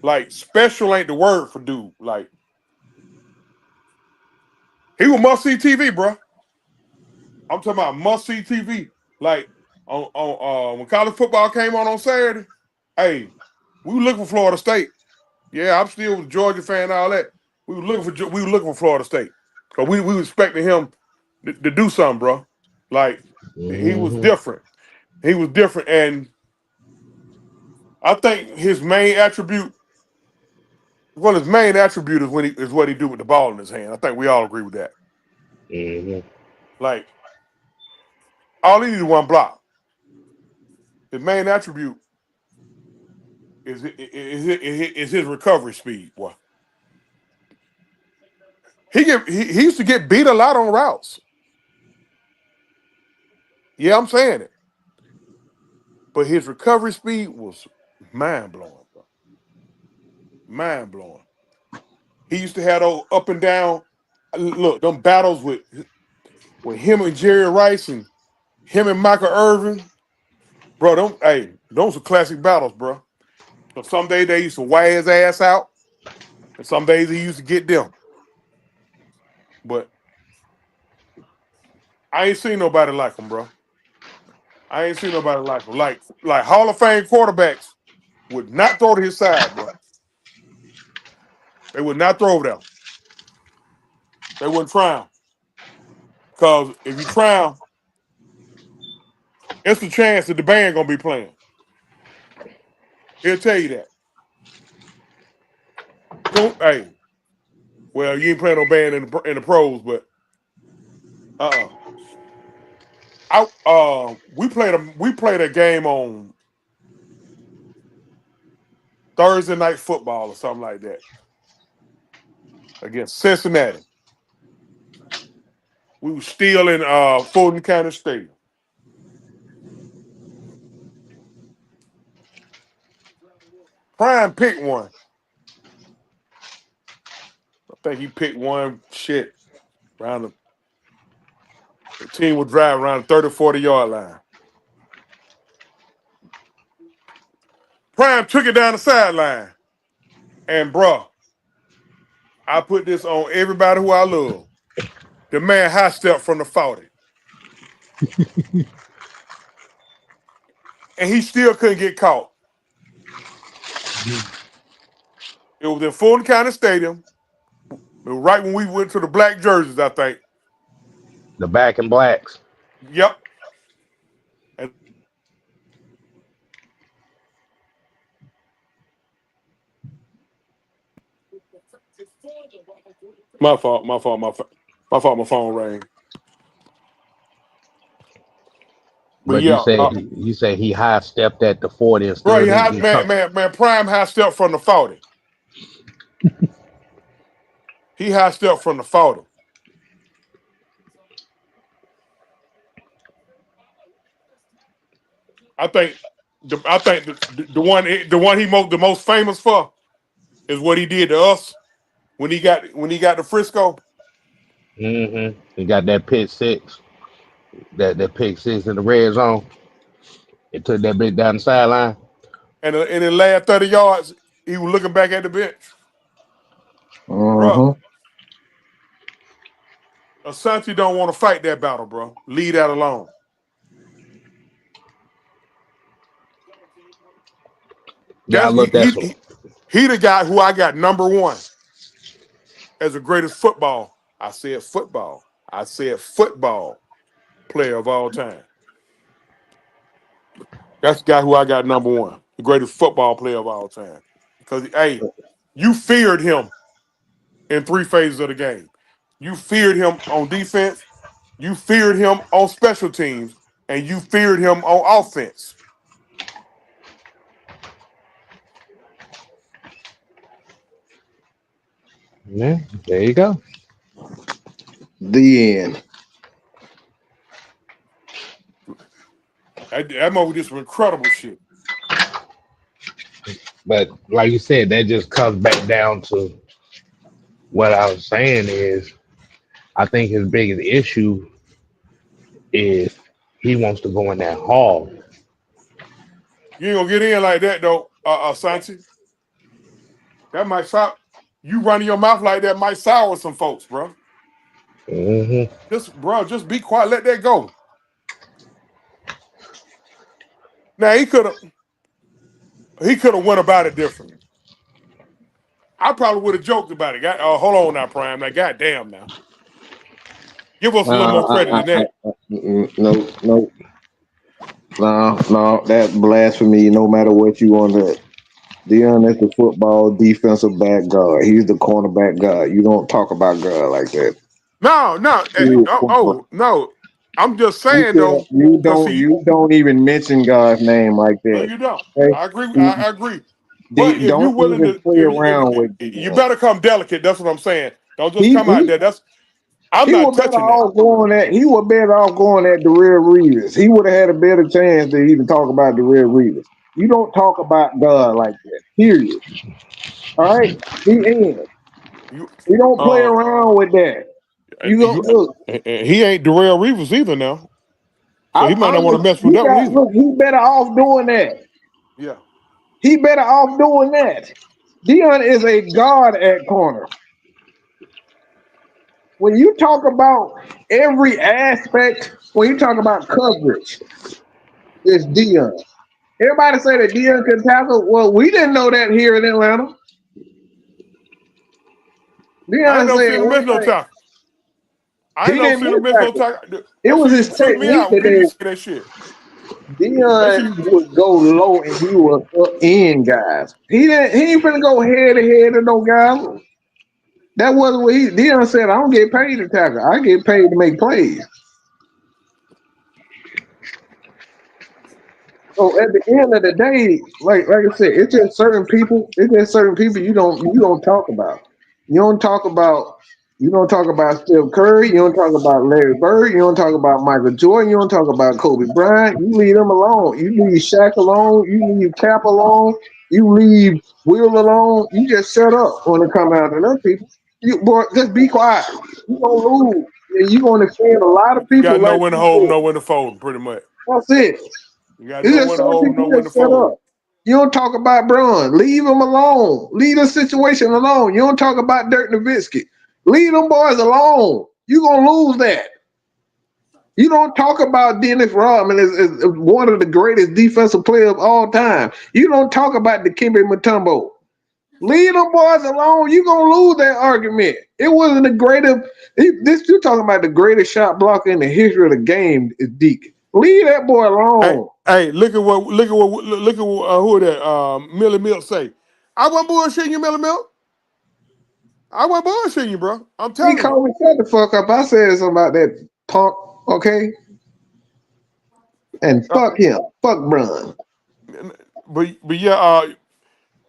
Like special ain't the word for dude. Like he was must see TV, bro. I'm talking about must see TV. Like on when college football came on Saturday. Hey, we were looking for Florida State. Yeah, I'm still a Georgia fan and all that. We were looking for Florida State because we were expecting him to do something, bro. Like he was Hmm. different. He was different, and I think his main attribute. Well, his main attribute is what he do with the ball in his hand. I think we all agree with that. Hmm. Like all he needed one block. His main attribute is his recovery speed. Boy, he used to get beat a lot on routes. Yeah, I'm saying it, but his recovery speed was mind blowing, bro. Mind blowing. He used to have those up and down. Look, them battles with him and Jerry Rice and him and Michael Irvin, bro. Those are classic battles, bro. So some days they used to wear his ass out, and some days he used to get them. But I ain't seen nobody like him, bro. I ain't seen nobody like him. Like Hall of Fame quarterbacks would not throw to his side, bro. They would not throw them. They wouldn't try him. Because if you try him, it's a chance that the band gonna be playing. He'll tell you that. Hey, Well, you ain't playing no band in the pros, but we played a game on Thursday night football or something like that against Cincinnati. We were still in Fulton County Stadium. Prime picked one. I think he picked one shit around the team would drive around the 30, 40-yard line. Prime took it down the sideline. And, bruh, I put this on everybody who I love. The man high stepped from the 40. And he still couldn't get caught. It was in Fulton County Stadium. It was right when we went to the black jerseys, I think. The back and blacks. Yep. And my fault. My phone rang. But yeah, you say he high stepped at the 40 and still man, Prime high step from the 40. He high stepped from the 40. I think the one he the most famous for is what he did to us when he got to Frisco. Mm-hmm. He got that pick six. That pick six in the red zone. It took that bit down the sideline. And in the last 30 yards, he was looking back at the bench. Bro, Asante don't want to fight that battle, bro. Leave that alone. He the guy who I got number one as the greatest football. I said football player of all time. That's the guy who I got number one, the greatest football player of all time. Because, hey, you feared him in 3 phases of the game. You feared him on defense, you feared him on special teams, and you feared him on offense. Yeah, there you go. The end. That movie did some incredible shit. But like you said, that just comes back down to what I was saying is I think his biggest issue is he wants to go in that hall. You ain't gonna get in like that though, Asante. That might sour. You running your mouth like that might sour some folks, bro. Mm-hmm. Just be quiet. Let that go. Now he could have went about it differently. I probably would have joked about it. Hold on now, Prime. Now, goddamn now. Give us a little more credit than that. No, that's blasphemy. No matter what you want to. Deion is the football defensive back guard. He's the cornerback guard. You don't talk about guard like that. No. No. I'm just saying though. You don't even mention God's name like that. No, you don't. Okay? I agree. But if don't you're willing even to play around with you better come delicate. That's what I'm saying. Don't just come out there. I'm not touching that. He was better off going at the Red Reavers. He would have had a better chance to even talk about the Red Reavers. You don't talk about God like that. Period. All right? The end. You don't play around with that. He ain't Darrell Reeves either now. So he might not want to mess with that one either. Look, he better off doing that. Yeah. He better off doing that. Deion is a god at corner. When you talk about every aspect, when you talk about coverage, it's Deion. Everybody say that Deion can tackle. Well, we didn't know that here in Atlanta. I ain't never seen him miss no tackle. It was his technique that shit. Deion would go low and he would up in guys. He ain't finna go head to head to no guys. That wasn't what Deion said. I don't get paid to tackle. I get paid to make plays. So at the end of the day, like I said, it's just certain people. It's just certain people you don't talk about. You don't talk about you don't talk about Steph Curry. You don't talk about Larry Bird. You don't talk about Michael Jordan. You don't talk about Kobe Bryant. You leave them alone. You leave Shaq alone. You leave Cap alone. You leave Will alone. You just shut up when it comes out to them people. You boy, just be quiet. You gonna lose, and you gonna offend a lot of You people. got to know Like when to you hold, know said. when to fold, pretty much. That's it. You got to It's know just when to some hold, people know when to just shut fold. up. You don't talk about Braun. Leave him alone. Leave the situation alone. You don't talk about Dirk Nowitzki. Leave them boys alone. You gonna lose that. You don't talk about Dennis Rodman as one of the greatest defensive players of all time. You don't talk about Dikembe Mutombo. Leave them boys alone. You gonna lose that argument. It wasn't the greatest. This you're talking about the greatest shot blocker in the history of the game is Deke. Leave that boy Hey, alone. hey, look at what who that Millie Milk say. I wasn't bullshitting you, Millie Milk. I wasn't bullshitting you, bro. I'm He telling you. called me shut the fuck up. I said something about that punk, okay? And Uh, fuck him. Fuck Brun.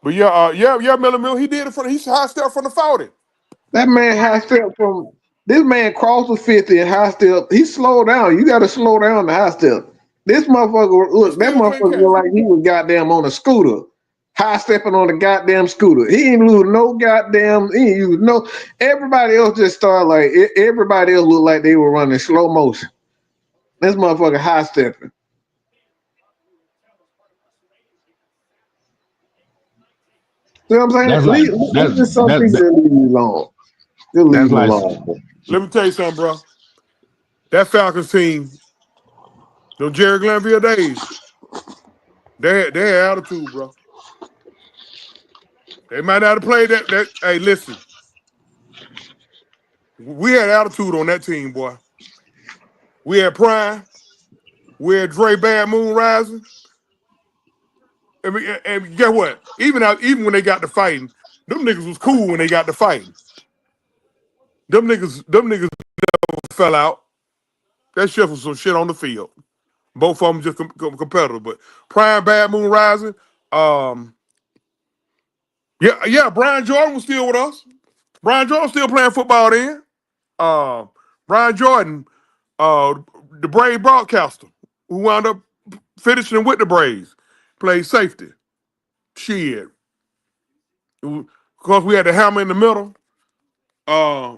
but yeah, yeah, Millie Milk. He did it he high step from the 40. That man high step from this man crossed the 50 and high step. He slowed down. You gotta slow down the high step. This motherfucker, He look, that still couldn't motherfucker catch. look like he was goddamn on a scooter. High stepping on the goddamn scooter. He ain't lose no goddamn, he ain't use no everybody else just started like everybody else looked like they were running slow motion. This motherfucker high stepping. You know what I'm saying? That's like Leave just some people that that leave you alone. Just leave that's them like alone. Let me tell you something, bro. That Falcons team, them Jerry Glanville days, they had attitude, bro. They might not have played that. Hey, listen, we had attitude on that team, boy. We had Prime. We had Dre Bad Moon Rising. And guess what? Even when they got to fighting, them niggas was cool when they got to fighting. Them niggas fell out. That shit was some shit on the field. Both of them just competitive. But Prime Bad Moon Rising, um, yeah, Brian Jordan was still with us. Brian Jordan still playing football then. Uh, Brian Jordan, uh, the Brave broadcaster, who wound up finishing with the Braves, played safety. Shit. Because we had the hammer in the middle. Uh,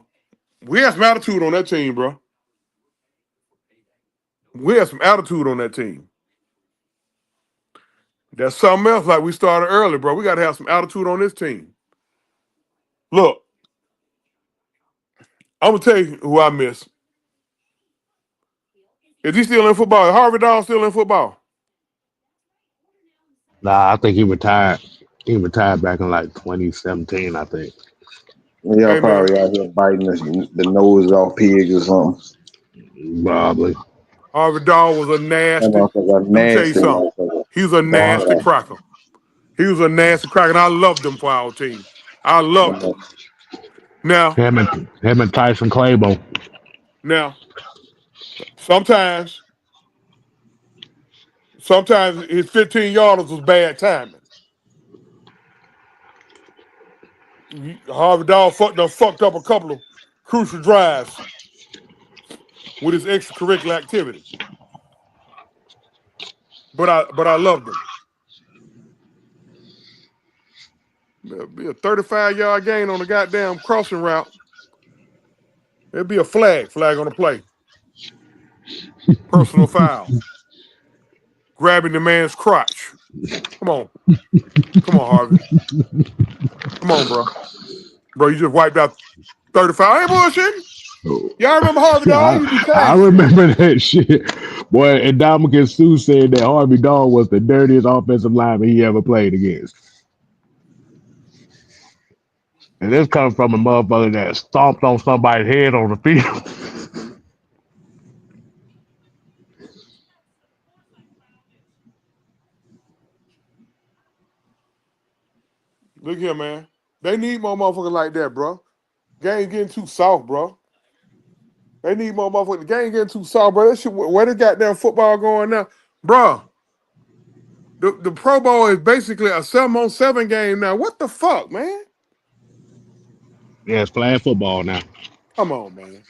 we had some attitude on that team, bro. We had some attitude on that team. That's something else like we started early, bro. We got to have some attitude on this team. Look, I'm going to tell you who I miss. Is he still in football? Is Harvey Dahl still in football? nah. I think he retired. He retired back in like 2017. I think Y'all Hey, man. probably out here biting the nose off pigs or something. probably. Harvey Dahl was a That nasty. motherfucker Let me tell you nasty something. motherfucker. He was a Nasty. nasty cracker. He was a nasty cracker, and I loved him for our team. I loved him. Now, Him and Tyson Claiborne. now, sometimes, sometimes his 15 yarders was bad timing. Harvey Dahl fucked up a couple of crucial drives with his extracurricular activity. But I loved him. There'll be a 35-yard gain on the goddamn crossing route. There'll be a flag on the play. Personal foul. Grabbing the man's crotch. Come on. Come on, Harvey. Come on, bro. Bro, you just wiped out 35. I ain't bullshitting. Y'all remember Harvey Dahl? He be I changing shit. remember that shit. Boy, and Dominican Sue said that Harvey Dahl was the dirtiest offensive lineman he ever played against. And this comes from a motherfucker that stomped on somebody's head on the field. Look here, man. They need more motherfuckers like that, bro. Game getting too soft, bro. They need more motherfuckers. The game getting too soft, bro. That shit, where the goddamn football going now, bro? The Pro Bowl is basically a 7-on-7 game now. What the fuck, man? Yeah, it's flag football now. Come on, man.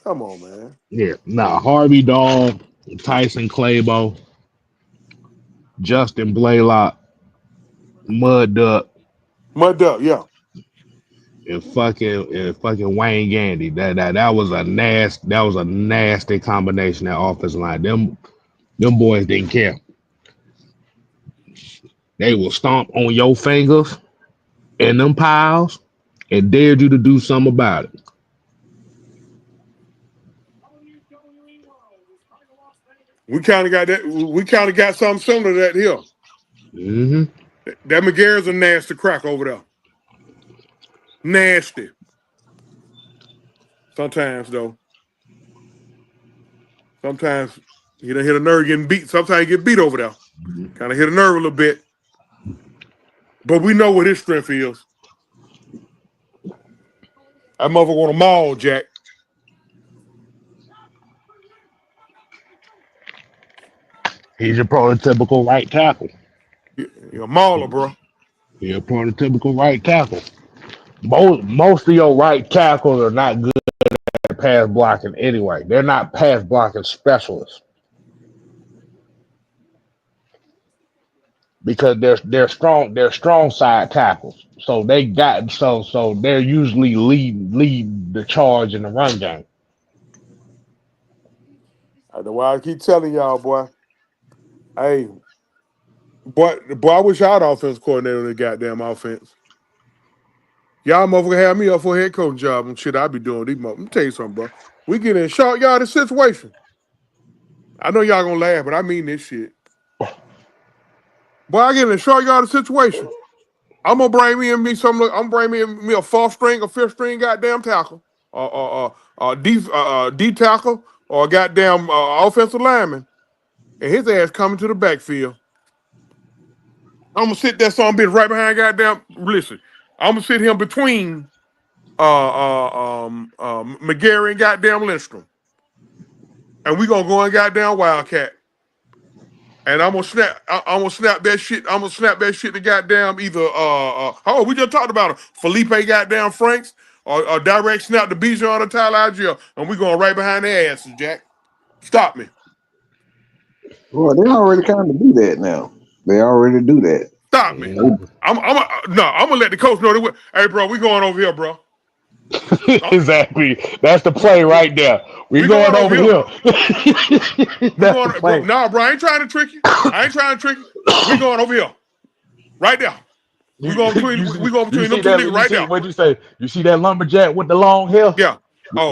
Come on, man. Yeah, nah. Harvey Dahl, Tyson Clabo, Justin Blaylock, Mud Duck, Mud up, yeah. and fucking Wayne Gandy. That was a nasty combination. That offensive line. Them boys didn't care. They will stomp on your fingers in them piles and dared you to do something about it. We kind of got that. We kind of got something similar to that here. Mm-hmm. That McGarrett's a nasty crack over there. Nasty. Sometimes though. Sometimes you don't hit a nerve getting beat. Sometimes you get beat over there. Kind of hit a nerve a little bit. But we know what his strength is. That motherfucker want a maul, Jack. He's your prototypical right tackle. You're a mauler, bro. He's a prototypical right tackle. Most of your right tackles are not good at pass blocking anyway. They're not pass blocking specialists because they're strong side tackles. So they're usually lead the charge in the run game. That's why I keep telling y'all, boy. Hey, boy, I wish y'all the offense coordinator on the goddamn offense. Y'all motherfucker have me up for a head coach job and shit I be doing these motherfuckers. Let me tell you something, bro. We get in short yard situation. I know y'all gonna laugh, but I mean this shit. Boy, I get in a short yard situation. I'm gonna bring me and me some. I'm gonna bring me a fourth string or fifth string goddamn tackle, or D tackle, or a goddamn offensive lineman, and his ass coming to the backfield. I'm gonna sit that son bitch right behind goddamn. Listen, I'm gonna sit him between McGarry and goddamn Lindstrom, and we gonna go in goddamn Wildcat. And I'm gonna snap that shit. I'm gonna snap that shit to goddamn either we just talked about it. Felipe goddamn Franks or direct snap to Bijan or Tyler Algier, and we going right behind their asses, Jack. Stop me. Well, they already kind of do that now. They already do that. Stop me. I'm gonna let the coach know that. Hey, bro, we going over here, bro. Exactly. That's the play right there. We going over here. That's the play. Nah, bro, I ain't trying to trick you. We going over here. Right there. We going between them two niggas right there. What'd you say? You see that lumberjack with the long hair? Yeah.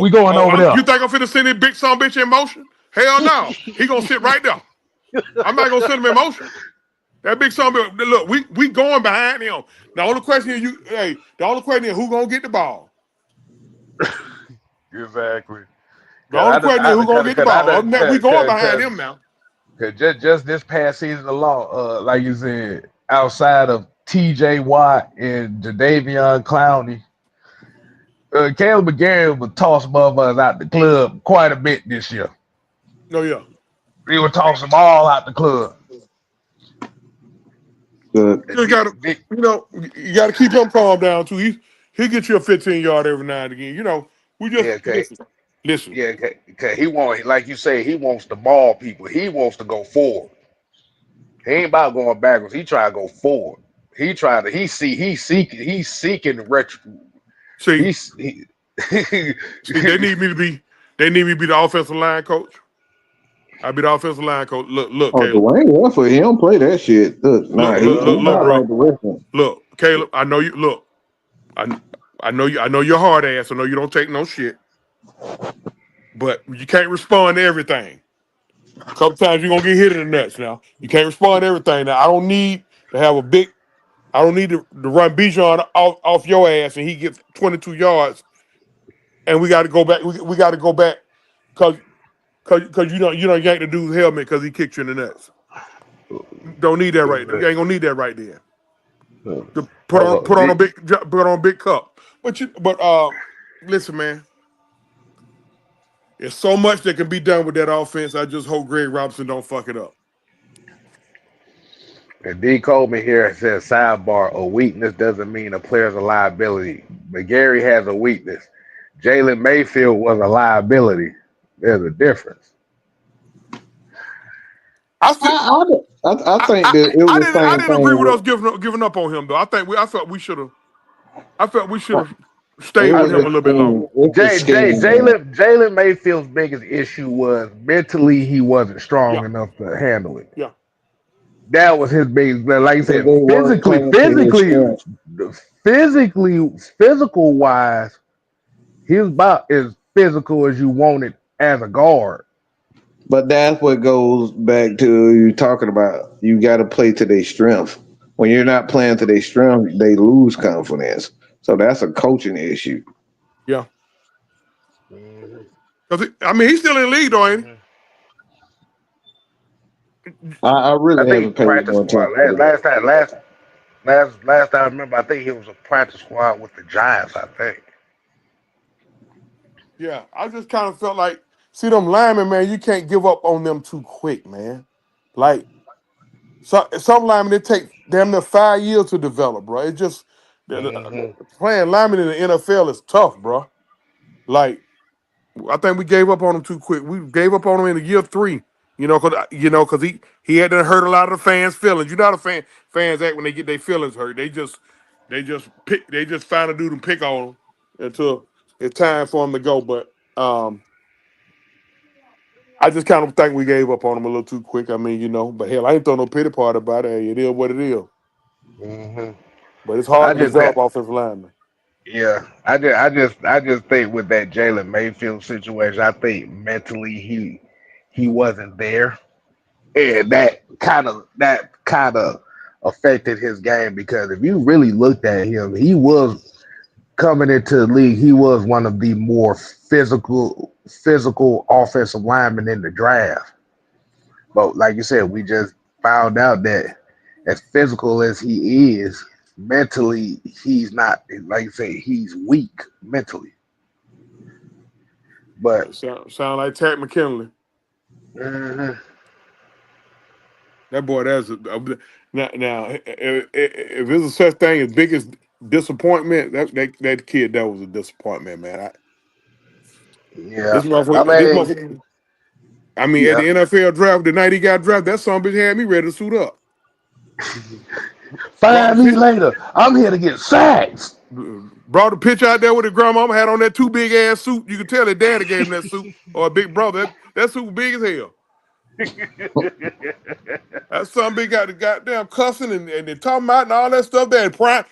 We going over there. You think I'm finna send this big son bitch in motion? Hell no. He gonna sit right there. I'm not gonna send him in motion. That big son bitch, look, we going behind him. The only question is who gonna get the ball? Exactly. The only question is who gonna get the ball. Other than that, we going behind him now. Just this past season alone, like you said, outside of TJ Watt and Jadeveon Clowney, Caleb McGarry would toss motherfuckers out the club quite a bit this year. Oh yeah. He would toss them all out the club. You gotta keep him calm down too. He get you a 15-yard every now and again. You know, we just listen. Yeah, cause he want, like you say, he wants to ball people. He wants to go forward. He ain't about going backwards. He try to go forward. He's seeking retro. See, they need me to be the offensive line coach. I be the offensive line coach. Look, Caleb. Dwayne for he don't play that shit. Look, Look, Caleb. I know you. Look, I know you. I know you're hard ass. I know you don't take no shit. But you can't respond to everything. A couple times you're gonna get hit in the nuts. Now you can't respond to everything. Now I don't need to run Bijan off your ass and he gets 22 yards, and we got to go back. We got to go back because you don't yank the dude's helmet because he kicked you in the nuts. Don't need that right there. You ain't gonna need that right there. to put on a big cup. But listen, man, there's so much that can be done with that offense. I just hope Greg Robinson don't fuck it up. And D. Coleman here says, sidebar, a weakness doesn't mean a player's a liability. But Gary has a weakness. Jalen Mayfield was a liability. There's a difference. I think that it was the I same didn't agree with us thing. giving up on him though. I felt we should have It stayed with was him a little bit longer. the scheme, man. Jalen Mayfield's biggest issue was mentally he wasn't strong Yeah, enough to handle it. yeah. That was his biggest. Like you Because said, they weren't playing to his strength. physical wise, he's about as physical as you wanted as a guard. But that's what goes back to you talking about. You got to play to their strength. When you're not playing to their strength, they lose confidence. So that's a coaching issue. Yeah. He's still in the league, though, ain't he? I really I think haven't paid practice no squad. attention to that. Last time I remember, I think he was a practice squad with the Giants. I think. Yeah, I just kind of felt like, see them linemen, man, you can't give up on them too quick, man. Like, some linemen, it take damn near 5 years to develop, bro. It just, playing linemen in the NFL is tough, bro. Like, I think we gave up on him too quick. We gave up on him in year 3, because he had to hurt a lot of the fans' feelings. You know how the fans act when they get their feelings hurt. They just find a dude and pick on him until it's time for him to go. But I just kind of think we gave up on him a little too quick. But hell, I ain't throw no pity party about it. Hey, it is what it is. Mm-hmm. But it's hard I to just develop offensive linemen. Yeah, I just think with that Jalen Mayfield situation, I think mentally he wasn't there, and that kind of affected his game because if you really looked at him, he was coming into the league. He was one of the more physical offensive linemen in the draft. But like you said, we just found out that as physical as he is, mentally he's not. Like you say, he's weak mentally. But Sound like Tarek McKinley. mhm, That boy, now. If there's a such thing as biggest disappointment, that kid, that was a disappointment, man. yeah, This motherfucker. At the yeah. NFL draft, the night he got drafted, that son bitch had me ready to suit up. Brought the 5 years pitch, later, I'm here to get sacks. brought the pitch out there with his grandmama, had on that too big ass suit. You could tell his daddy gave him that suit, or a big brother. That suit was big as hell. That son big got the goddamn cussing and they talking about and all that stuff there. Prime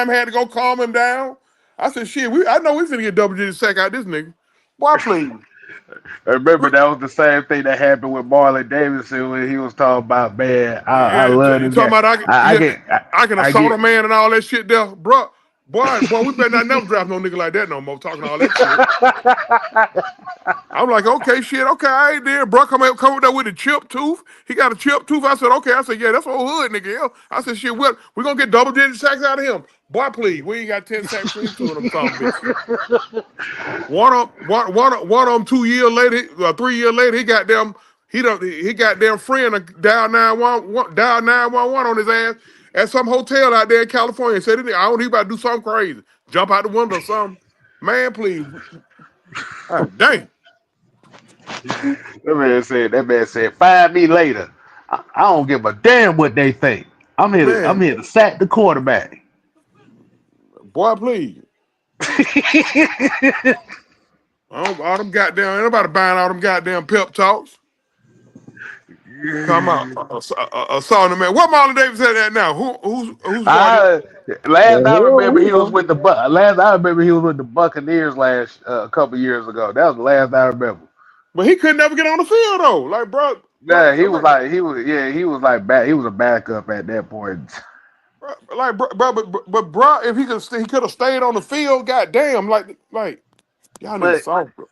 had to go calm him down. I said, shit, I know we finna get double digit sack out this nigga. Boy, please. I remember that was the same thing that happened with Marlon Davidson when he was talking about, man, I Yeah, love you this talking guy. about I can I assault get a man and all that shit there, bro. Boy, we better not never draft no nigga like that no more. Talking all that shit. I'm like, okay, shit, okay, I ain't there. Bro, come up there with a chipped tooth. He got a chipped tooth. I said, okay. I said, yeah, that's old hood, nigga. Yeah. I said, shit, what? We gonna get double digit sacks out of him. Boy, please. We ain't got 10 sacks between two of them some bitches. One of them 2 years later, 3 years later, he got them friend dial 911 on his ass at some hotel out there in California. Said, I don't know, he about to do something crazy. Jump out the window or something. Man, please. God dang. that man said 5 years later, I don't give a damn what they think. I'm Man, here to sack the quarterback. boy, please. All them goddamn, ain't nobody buying all them goddamn pep talks. Come out, saw the man. What Marlon Davis had that now? Who's guarding? I The last I hell remember we he was know. with the Buccaneers last a couple years ago. That was the last I remember. But he couldn't never get on the field though. Like, bro, Yeah, he was like back. He was a backup at that point. but bro, if he could have stayed on the field. Goddamn, like y'all niggas But soft, bro.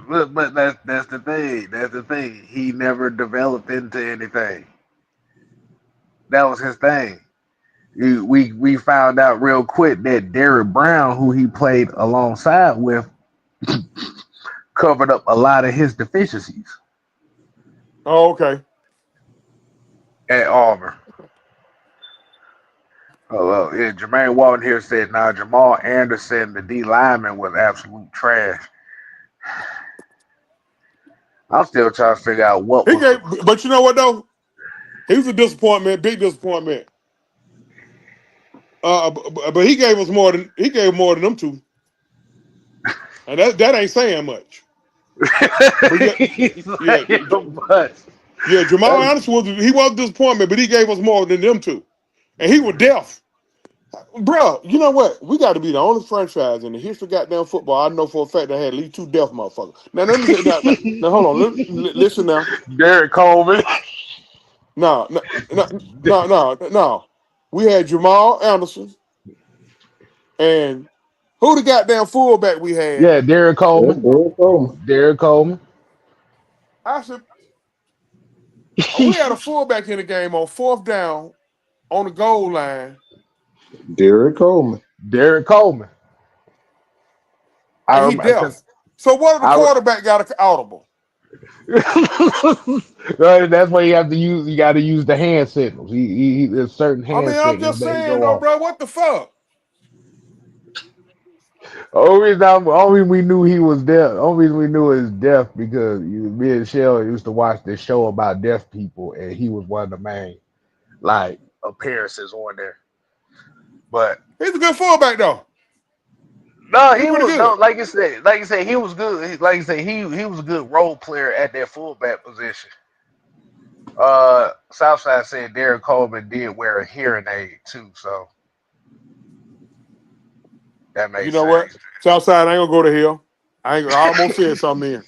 but that's the thing. That's the thing. He never developed into anything. That was his thing. we found out real quick that Derrick Brown, who he played alongside with, covered up a lot of his deficiencies Oh, okay. at Auburn. Oh, well, yeah, Jermaine Walton here said, now Jamal Anderson, the D lineman, was absolute trash. I'm still trying to figure out what He was gave, the. but you know what though? He was a disappointment, big disappointment. But he gave more than them two, and that ain't saying much. But yeah, Jamal Anderson was a disappointment, but he gave us more than them two, and he was deaf. Bro, you know what? We got to be the only franchise in the history of goddamn football I know for a fact that had at least two deaf motherfuckers. Now, let me say that. Now, hold on. Listen now. Derek Coleman. No. We had Jamal Anderson and who the goddamn fullback we had? Yeah, Derek Coleman. Derek Coleman. I said, we had a fullback in the game on fourth down on the goal line. Derek Coleman. Derek Coleman. And he deaf. So what if the quarterback got an audible? That's why you have to use. You got to use the hand signals. There's certain hand signals. I'm just saying though, bro. What the fuck? Only reason we knew he was deaf. Only reason we knew he was deaf because me and Shell used to watch this show about deaf people, and he was one of the main appearances on there. But he's a good fullback though. No, he was good. No, like you said, he was good. Like you said, he was a good role player at that fullback position. Southside said Derek Coleman did wear a hearing aid too, so that makes sense. You know what? Southside, I ain't gonna go to hell. I almost said something then.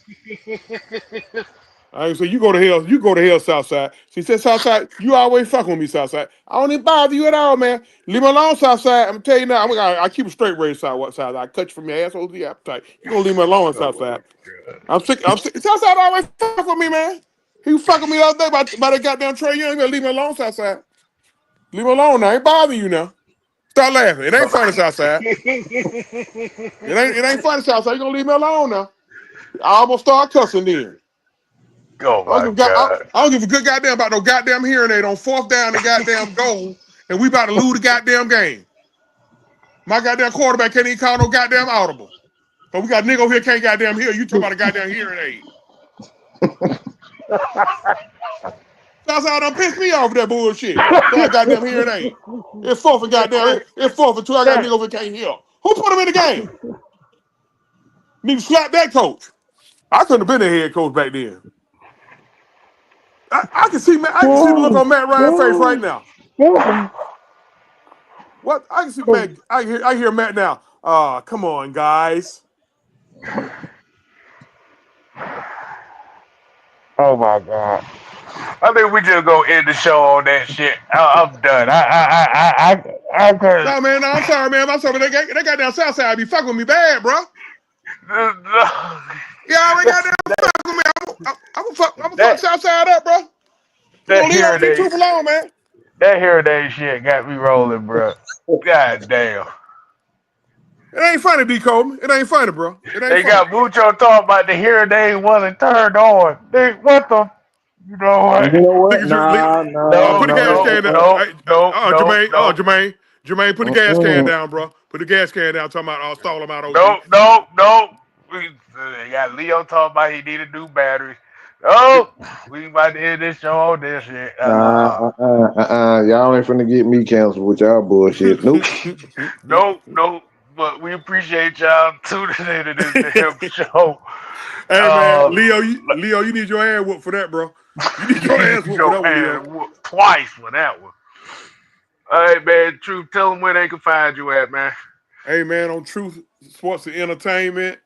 I ain't say you go to hell. You go to hell, Southside. She said, Southside, you always fucking with me, Southside. I don't even bother you at all, man. Leave me alone, Southside. I'm gonna tell you now. I keep a straight race Southside. I cut you from your asshole to the appetite. You gonna leave me alone, Southside. I'm sick. Southside always fuck with me, man. He was fucking me the other day by that goddamn Trey Young. You better leave me alone, Southside. Leave me alone now. I ain't bothering you now. Stop laughing. It ain't funny, Southside. It ain't funny, Southside. You gonna leave me alone now. I almost start cussing then. Oh my God. I don't give a good goddamn about no goddamn hearing aid on fourth down and goddamn goal, and we about to lose the goddamn game. My goddamn quarterback can't even call no goddamn audible. But we got a nigga over here can't goddamn hear. You talking about a goddamn hearing aid. Southside done pissed me off with that bullshit. That goddamn hearing aid. It's fourth and goddamn, it's fourth and two. I got a nigga over here can't hear. Who put him in the game? Need to slap that coach. I couldn't have been the head coach back then. I can see the look on Matt Ryan's face right now. What? I can see Matt. I hear Matt now. Come on, guys. Oh my God. I think we just go end the show on that shit. I'm done. I couldn't. No, man. No, I'm sorry, man. I'm sorry. They got down Southside. Be fucking with me bad, bro. Yeah, I got down fuck with me. I'm gonna fuck Southside up, bro. That hearing aid shit got me rolling, bro. God damn. It ain't funny, D. Coleman. It ain't funny, bro. They got Mucho talking about the hearing aid wasn't turned on. What the? You know what? Put the gas can down. Jermaine, put the gas can down, bro. Put the gas can down. Talking about stall him out. No. We got Leo talking about he need a new battery. Oh, we about to end this show on this shit. Y'all ain't finna get me canceled with y'all bullshit. Nope. Nope. But we appreciate y'all tuning into this damn show. Hey man, Leo, you need your ass whooped for that, bro. You need your ass whooped for that one, Leo. Twice for that one. All right, man. Truth, tell them where they can find you at, man. Hey man, on Truth Sports and Entertainment,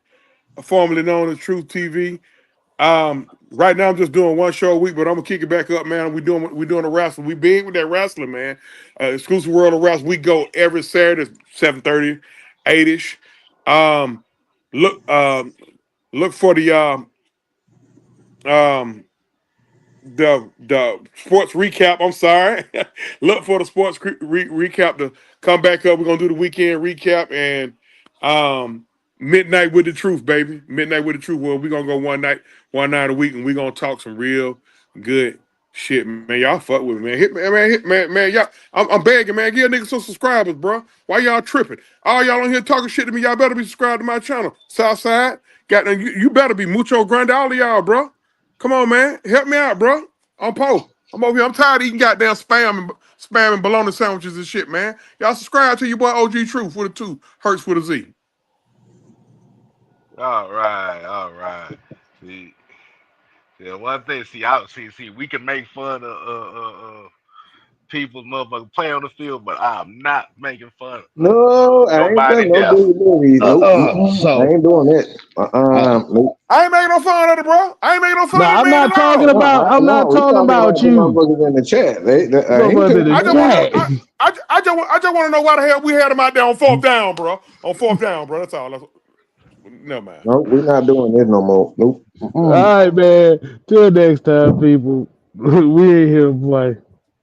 formerly known as Truth TV. Right now I'm just doing one show a week, but I'm gonna kick it back up, man. We're doing a wrestling. We big with that wrestling, man. Exclusive World of Wrestling. We go every Saturday, 7:30, 8ish. Look for the the sports recap. I'm sorry. Look for the sports recap to come back up. We're gonna do the weekend recap and midnight with the truth, baby. Midnight with the truth. Well, we're gonna go one night a week, and we're gonna talk some real good shit, man. Y'all fuck with me, man. Hit man. Y'all, I'm begging, man. Give a nigga some subscribers, bro. Why y'all tripping? All y'all on here talking shit to me. Y'all better be subscribed to my channel. Southside, you better be mucho grande, all of y'all, bro. Come on, man. Help me out, bro. I'm Poe. I'm over here. I'm tired of eating goddamn spam and bologna sandwiches and shit, man. Y'all subscribe to your boy OG Truth with a 2, Hurts with a Z. All right. See, one thing. See, we can make fun of people's motherfucking play on the field, but I'm not making fun No, of I ain't nobody done no else. dirty movies. Nope. I So ain't doing it. Nope. I ain't making no fun of it, bro. I ain't making no fun no, of the I'm man not at talking all. about. I'm No, not we talking talking about about the you. motherfuckers in the chat. I ain't Motherfucker in cutting the I them just want out. to chat. I just want to know why the hell we had him out there on fourth down, bro. On fourth down, bro. That's all. Never mind. No, we're not doing this no more. Nope. All right, man. Till next time, people. We ain't here to play.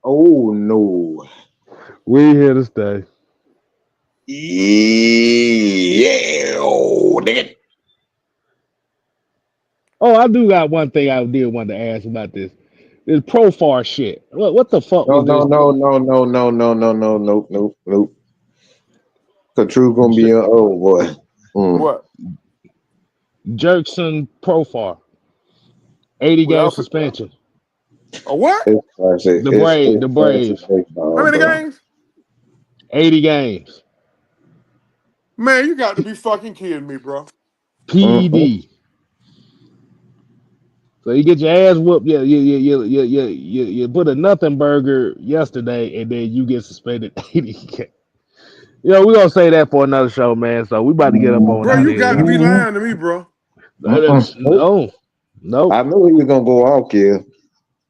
Oh no. We ain't here to stay. Yeah, nigga. Oh, I do got one thing I did want to ask about this. This profile shit. What the fuck No, was no, this? no, no, no, no, no, no, no, nope. The truth gonna be a boy. What? Jerkson profile. 80 We game also suspension. a what? It's classic. The It's classic Braves. How baseball, many bro. games? 80 games. Man, you got to be fucking kidding me, bro. Mm-mm. PED. So you get your ass whooped. Yeah, you put a nothing burger yesterday, and then you get suspended 80 games. We're gonna say that for another show, man. So we about to get up on Bro, out of you got to here. be lying to me, bro. Nope. No, nope. I knew he was gonna go off, kid.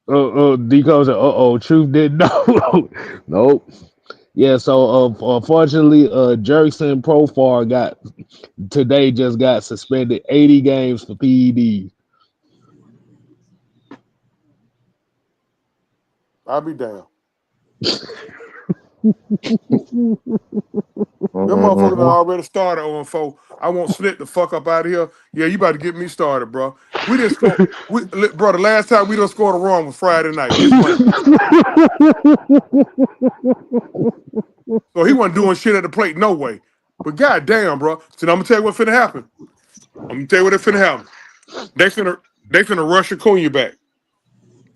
Deco said, truth didn't know. Nope. Yeah, so unfortunately, Jerkson Profar just got suspended 80 games for PED. I'll be damned. Them motherfuckers done Mm-hmm. already started on 4. I want Slick the fuck up out of here. Yeah, you about to get me started, bro. We didn't score. Bro, the last time we done scored a run was Friday night. It's Monday. So he wasn't doing shit at the plate, no way. But goddamn, bro. So I'm gonna tell you what finna happen. I'm gonna tell you what finna happen. They finna rush Acuna back,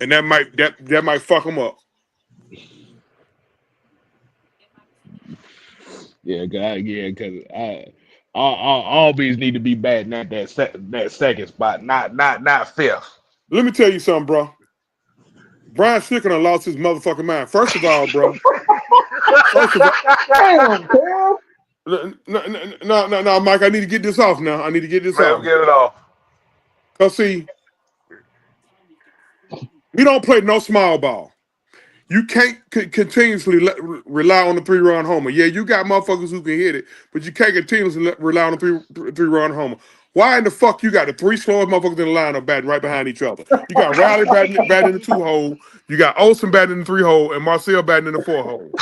and that might fuck him up. Because all bees need to be bad, not that second spot, not fifth. Let me tell you something, bro. Brian Sicker done lost his motherfucking mind. First of all, bro. First of all, Damn, Cam. no, Mike. I need to get this off now. I need to get this Let him off. get it off. Cause see, we don't play no small ball. You can't continuously rely on the 3-run homer. Yeah, you got motherfuckers who can hit it, but you can't continuously rely on the three-run homer. Why in the fuck you got the 3 slowest motherfuckers in the lineup batting right behind each other? You got Riley batting in the 2 hole, you got Olsen batting in the 3 hole, and Marcel batting in the 4 hole.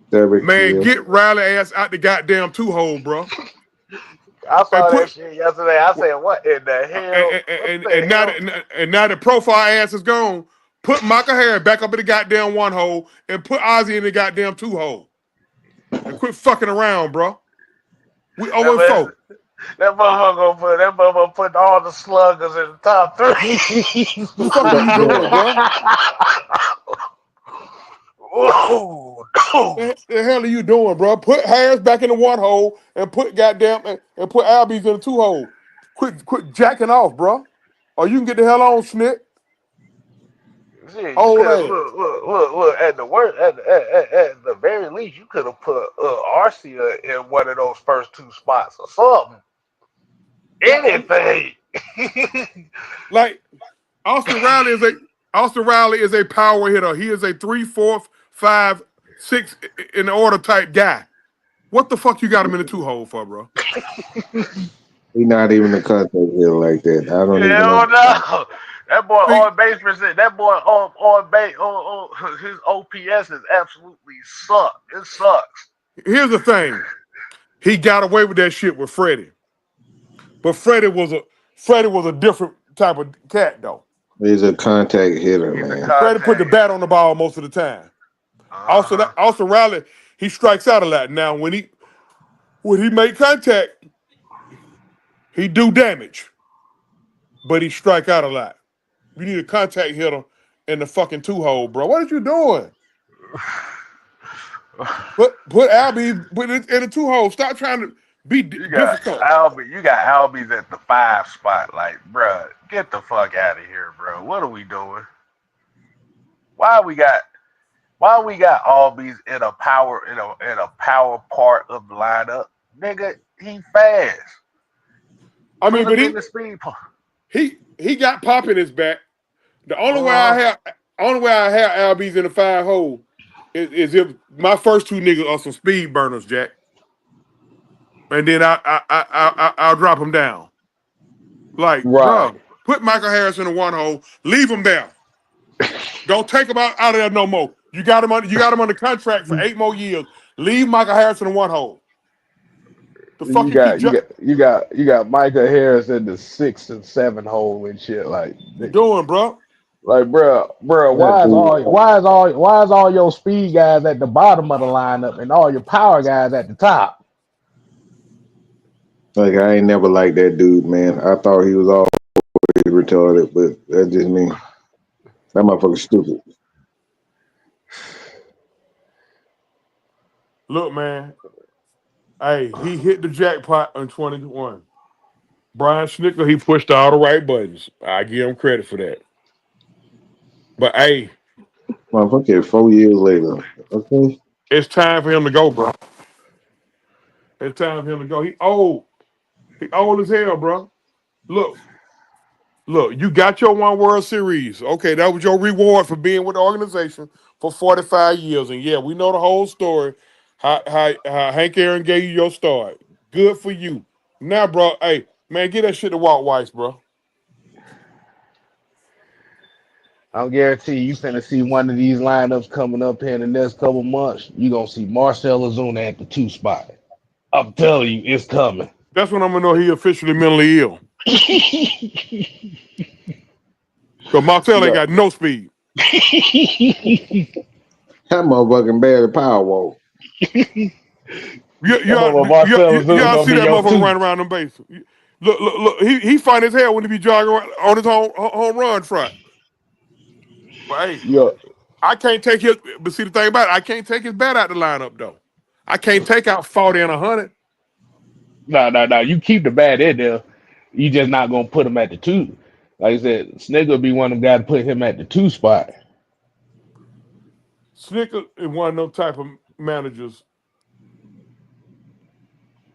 Derek Man, Kill. get Riley ass out the goddamn 2 hole, bro. I And saw that put shit yesterday. I said, "What in the hell? What the and now hell?" that the profile ass is gone, put Michael Harris back up in the goddamn 1 hole and put Ozzy in the goddamn 2 hole. And quit fucking around, bro. We That 0-4. man, that motherfucker put all the sluggers in the top 3. The fuck are The, you the, doing, bro? Ooh, The hell are you doing, bro? Put Harris back in the 1 hole and put goddamn and put Albies in the 2 hole. Quit jacking off, bro. Or you can get the hell on, Snit. shit, you Old could ass. look. At the worst, at the very least, you could have put Arcia in one of those first 2 spots or something. Anything. Like Austin Riley is a power hitter. He is a 3, 4, 5, 6 in the order type guy. What the fuck you got him in the 2 hole for, bro? He not even a contact hitter like that. I don't even Hell understand. no. That boy See, on base percent. That boy on base. His OPS is absolutely suck. It sucks. here's the thing. He got away with that shit with Freddie. But Freddie was a different type of cat though. He's a contact hitter, He's a man. Freddie put the contact. bat on the ball most of the time. Uh-huh. Also Riley, he strikes out a lot. Now when he make contact, he do damage, but he strike out a lot. You need a contact hitter in the fucking 2-hole, bro. What are you doing? Put Albie in the 2-hole. Stop trying to be You got difficult. Albie. You got Albie's at the 5 spot. Like, bruh, get the fuck out of here, bro. What are we doing? Why we got Albies in a power part of the lineup? Nigga, he fast. I mean, Put but him in the speed part. he got pop in his back. The only way Uh-huh. I have Albie's in the 5-hole is if my first 2 niggas are some speed burners, Jack. And then I'll drop him down. Like, Right. bro, put Michael Harris in the 1-hole, leave him there. Don't take him out of there no more. You got him under contract for 8 more years. Leave Michael Harris in the 1-hole. The fuck You got Micah Harris in the 6 and 7 hole and shit. Like, you doing, bro? like, bro, That dude, why is all your speed guys at the bottom of the lineup and all your power guys at the top? like I ain't never liked that dude, man. I thought he was always retarded, but that's just me. That motherfucker's stupid. Look, man. Hey, he hit the jackpot in 21. Brian Schnicker, he pushed all the right buttons. I give him credit for that. But hey, Motherfucker, 4 years later. Okay. it's time for him to go, bro. It's time for him to go. He old. He old as hell, bro. Look, you got your 1 World Series. Okay, that was your reward for being with the organization for 45 years. And yeah, we know the whole story. How Hank Aaron gave you your start. Good for you. Now, bro, hey, man, get that shit to Walt Weiss, bro. I'll guarantee you finna see one of these lineups coming up here in the next couple months. You gonna see Marcell Ozuna at the 2 spot. I'm telling you, it's coming. That's when I'm gonna know he officially mentally ill. Because Marcel ain't got no speed. That motherfucking barely power walk. Y'all Marcell Ozuna gonna see be that your motherfucker 2. running around them bases. Look. He find his hell when he be jogging on his home run front. But hey, Yeah. I can't take his. But see the thing about it, I can't take his bat out the lineup though. I can't take out 40 and 100. No. You keep the bat in there. You just not gonna put him at the 2. Like I said, Snigger will be one of them guys to put him at the 2 spot. Snicker is one of those type of managers.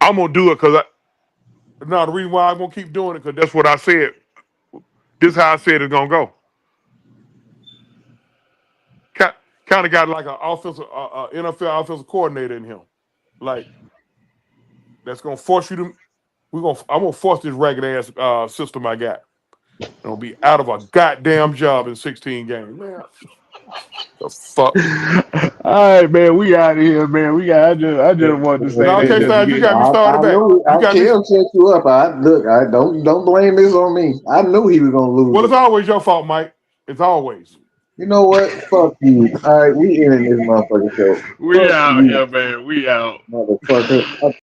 I'm gonna do it because the reason why I'm gonna keep doing it because that's what I said. This is how I said it's gonna go. Kind of got like an offensive, NFL offensive coordinator in him. Like that's gonna force you to. I'm gonna force this ragged ass system I got. I'll be out of a goddamn job in 16 games. Man, the fuck. All right, man. We out of here, man. I just wanted to say No, that okay, just to Staj, you get. got me started I back. knew You got me. Kel set you up. I don't blame this on me. I knew he was gonna lose Well, it's it. always your fault, Mike. It's always. You know what? Fuck you. All right, we ending this motherfucking show. We Fuck out you, here, man. We out. motherfucker.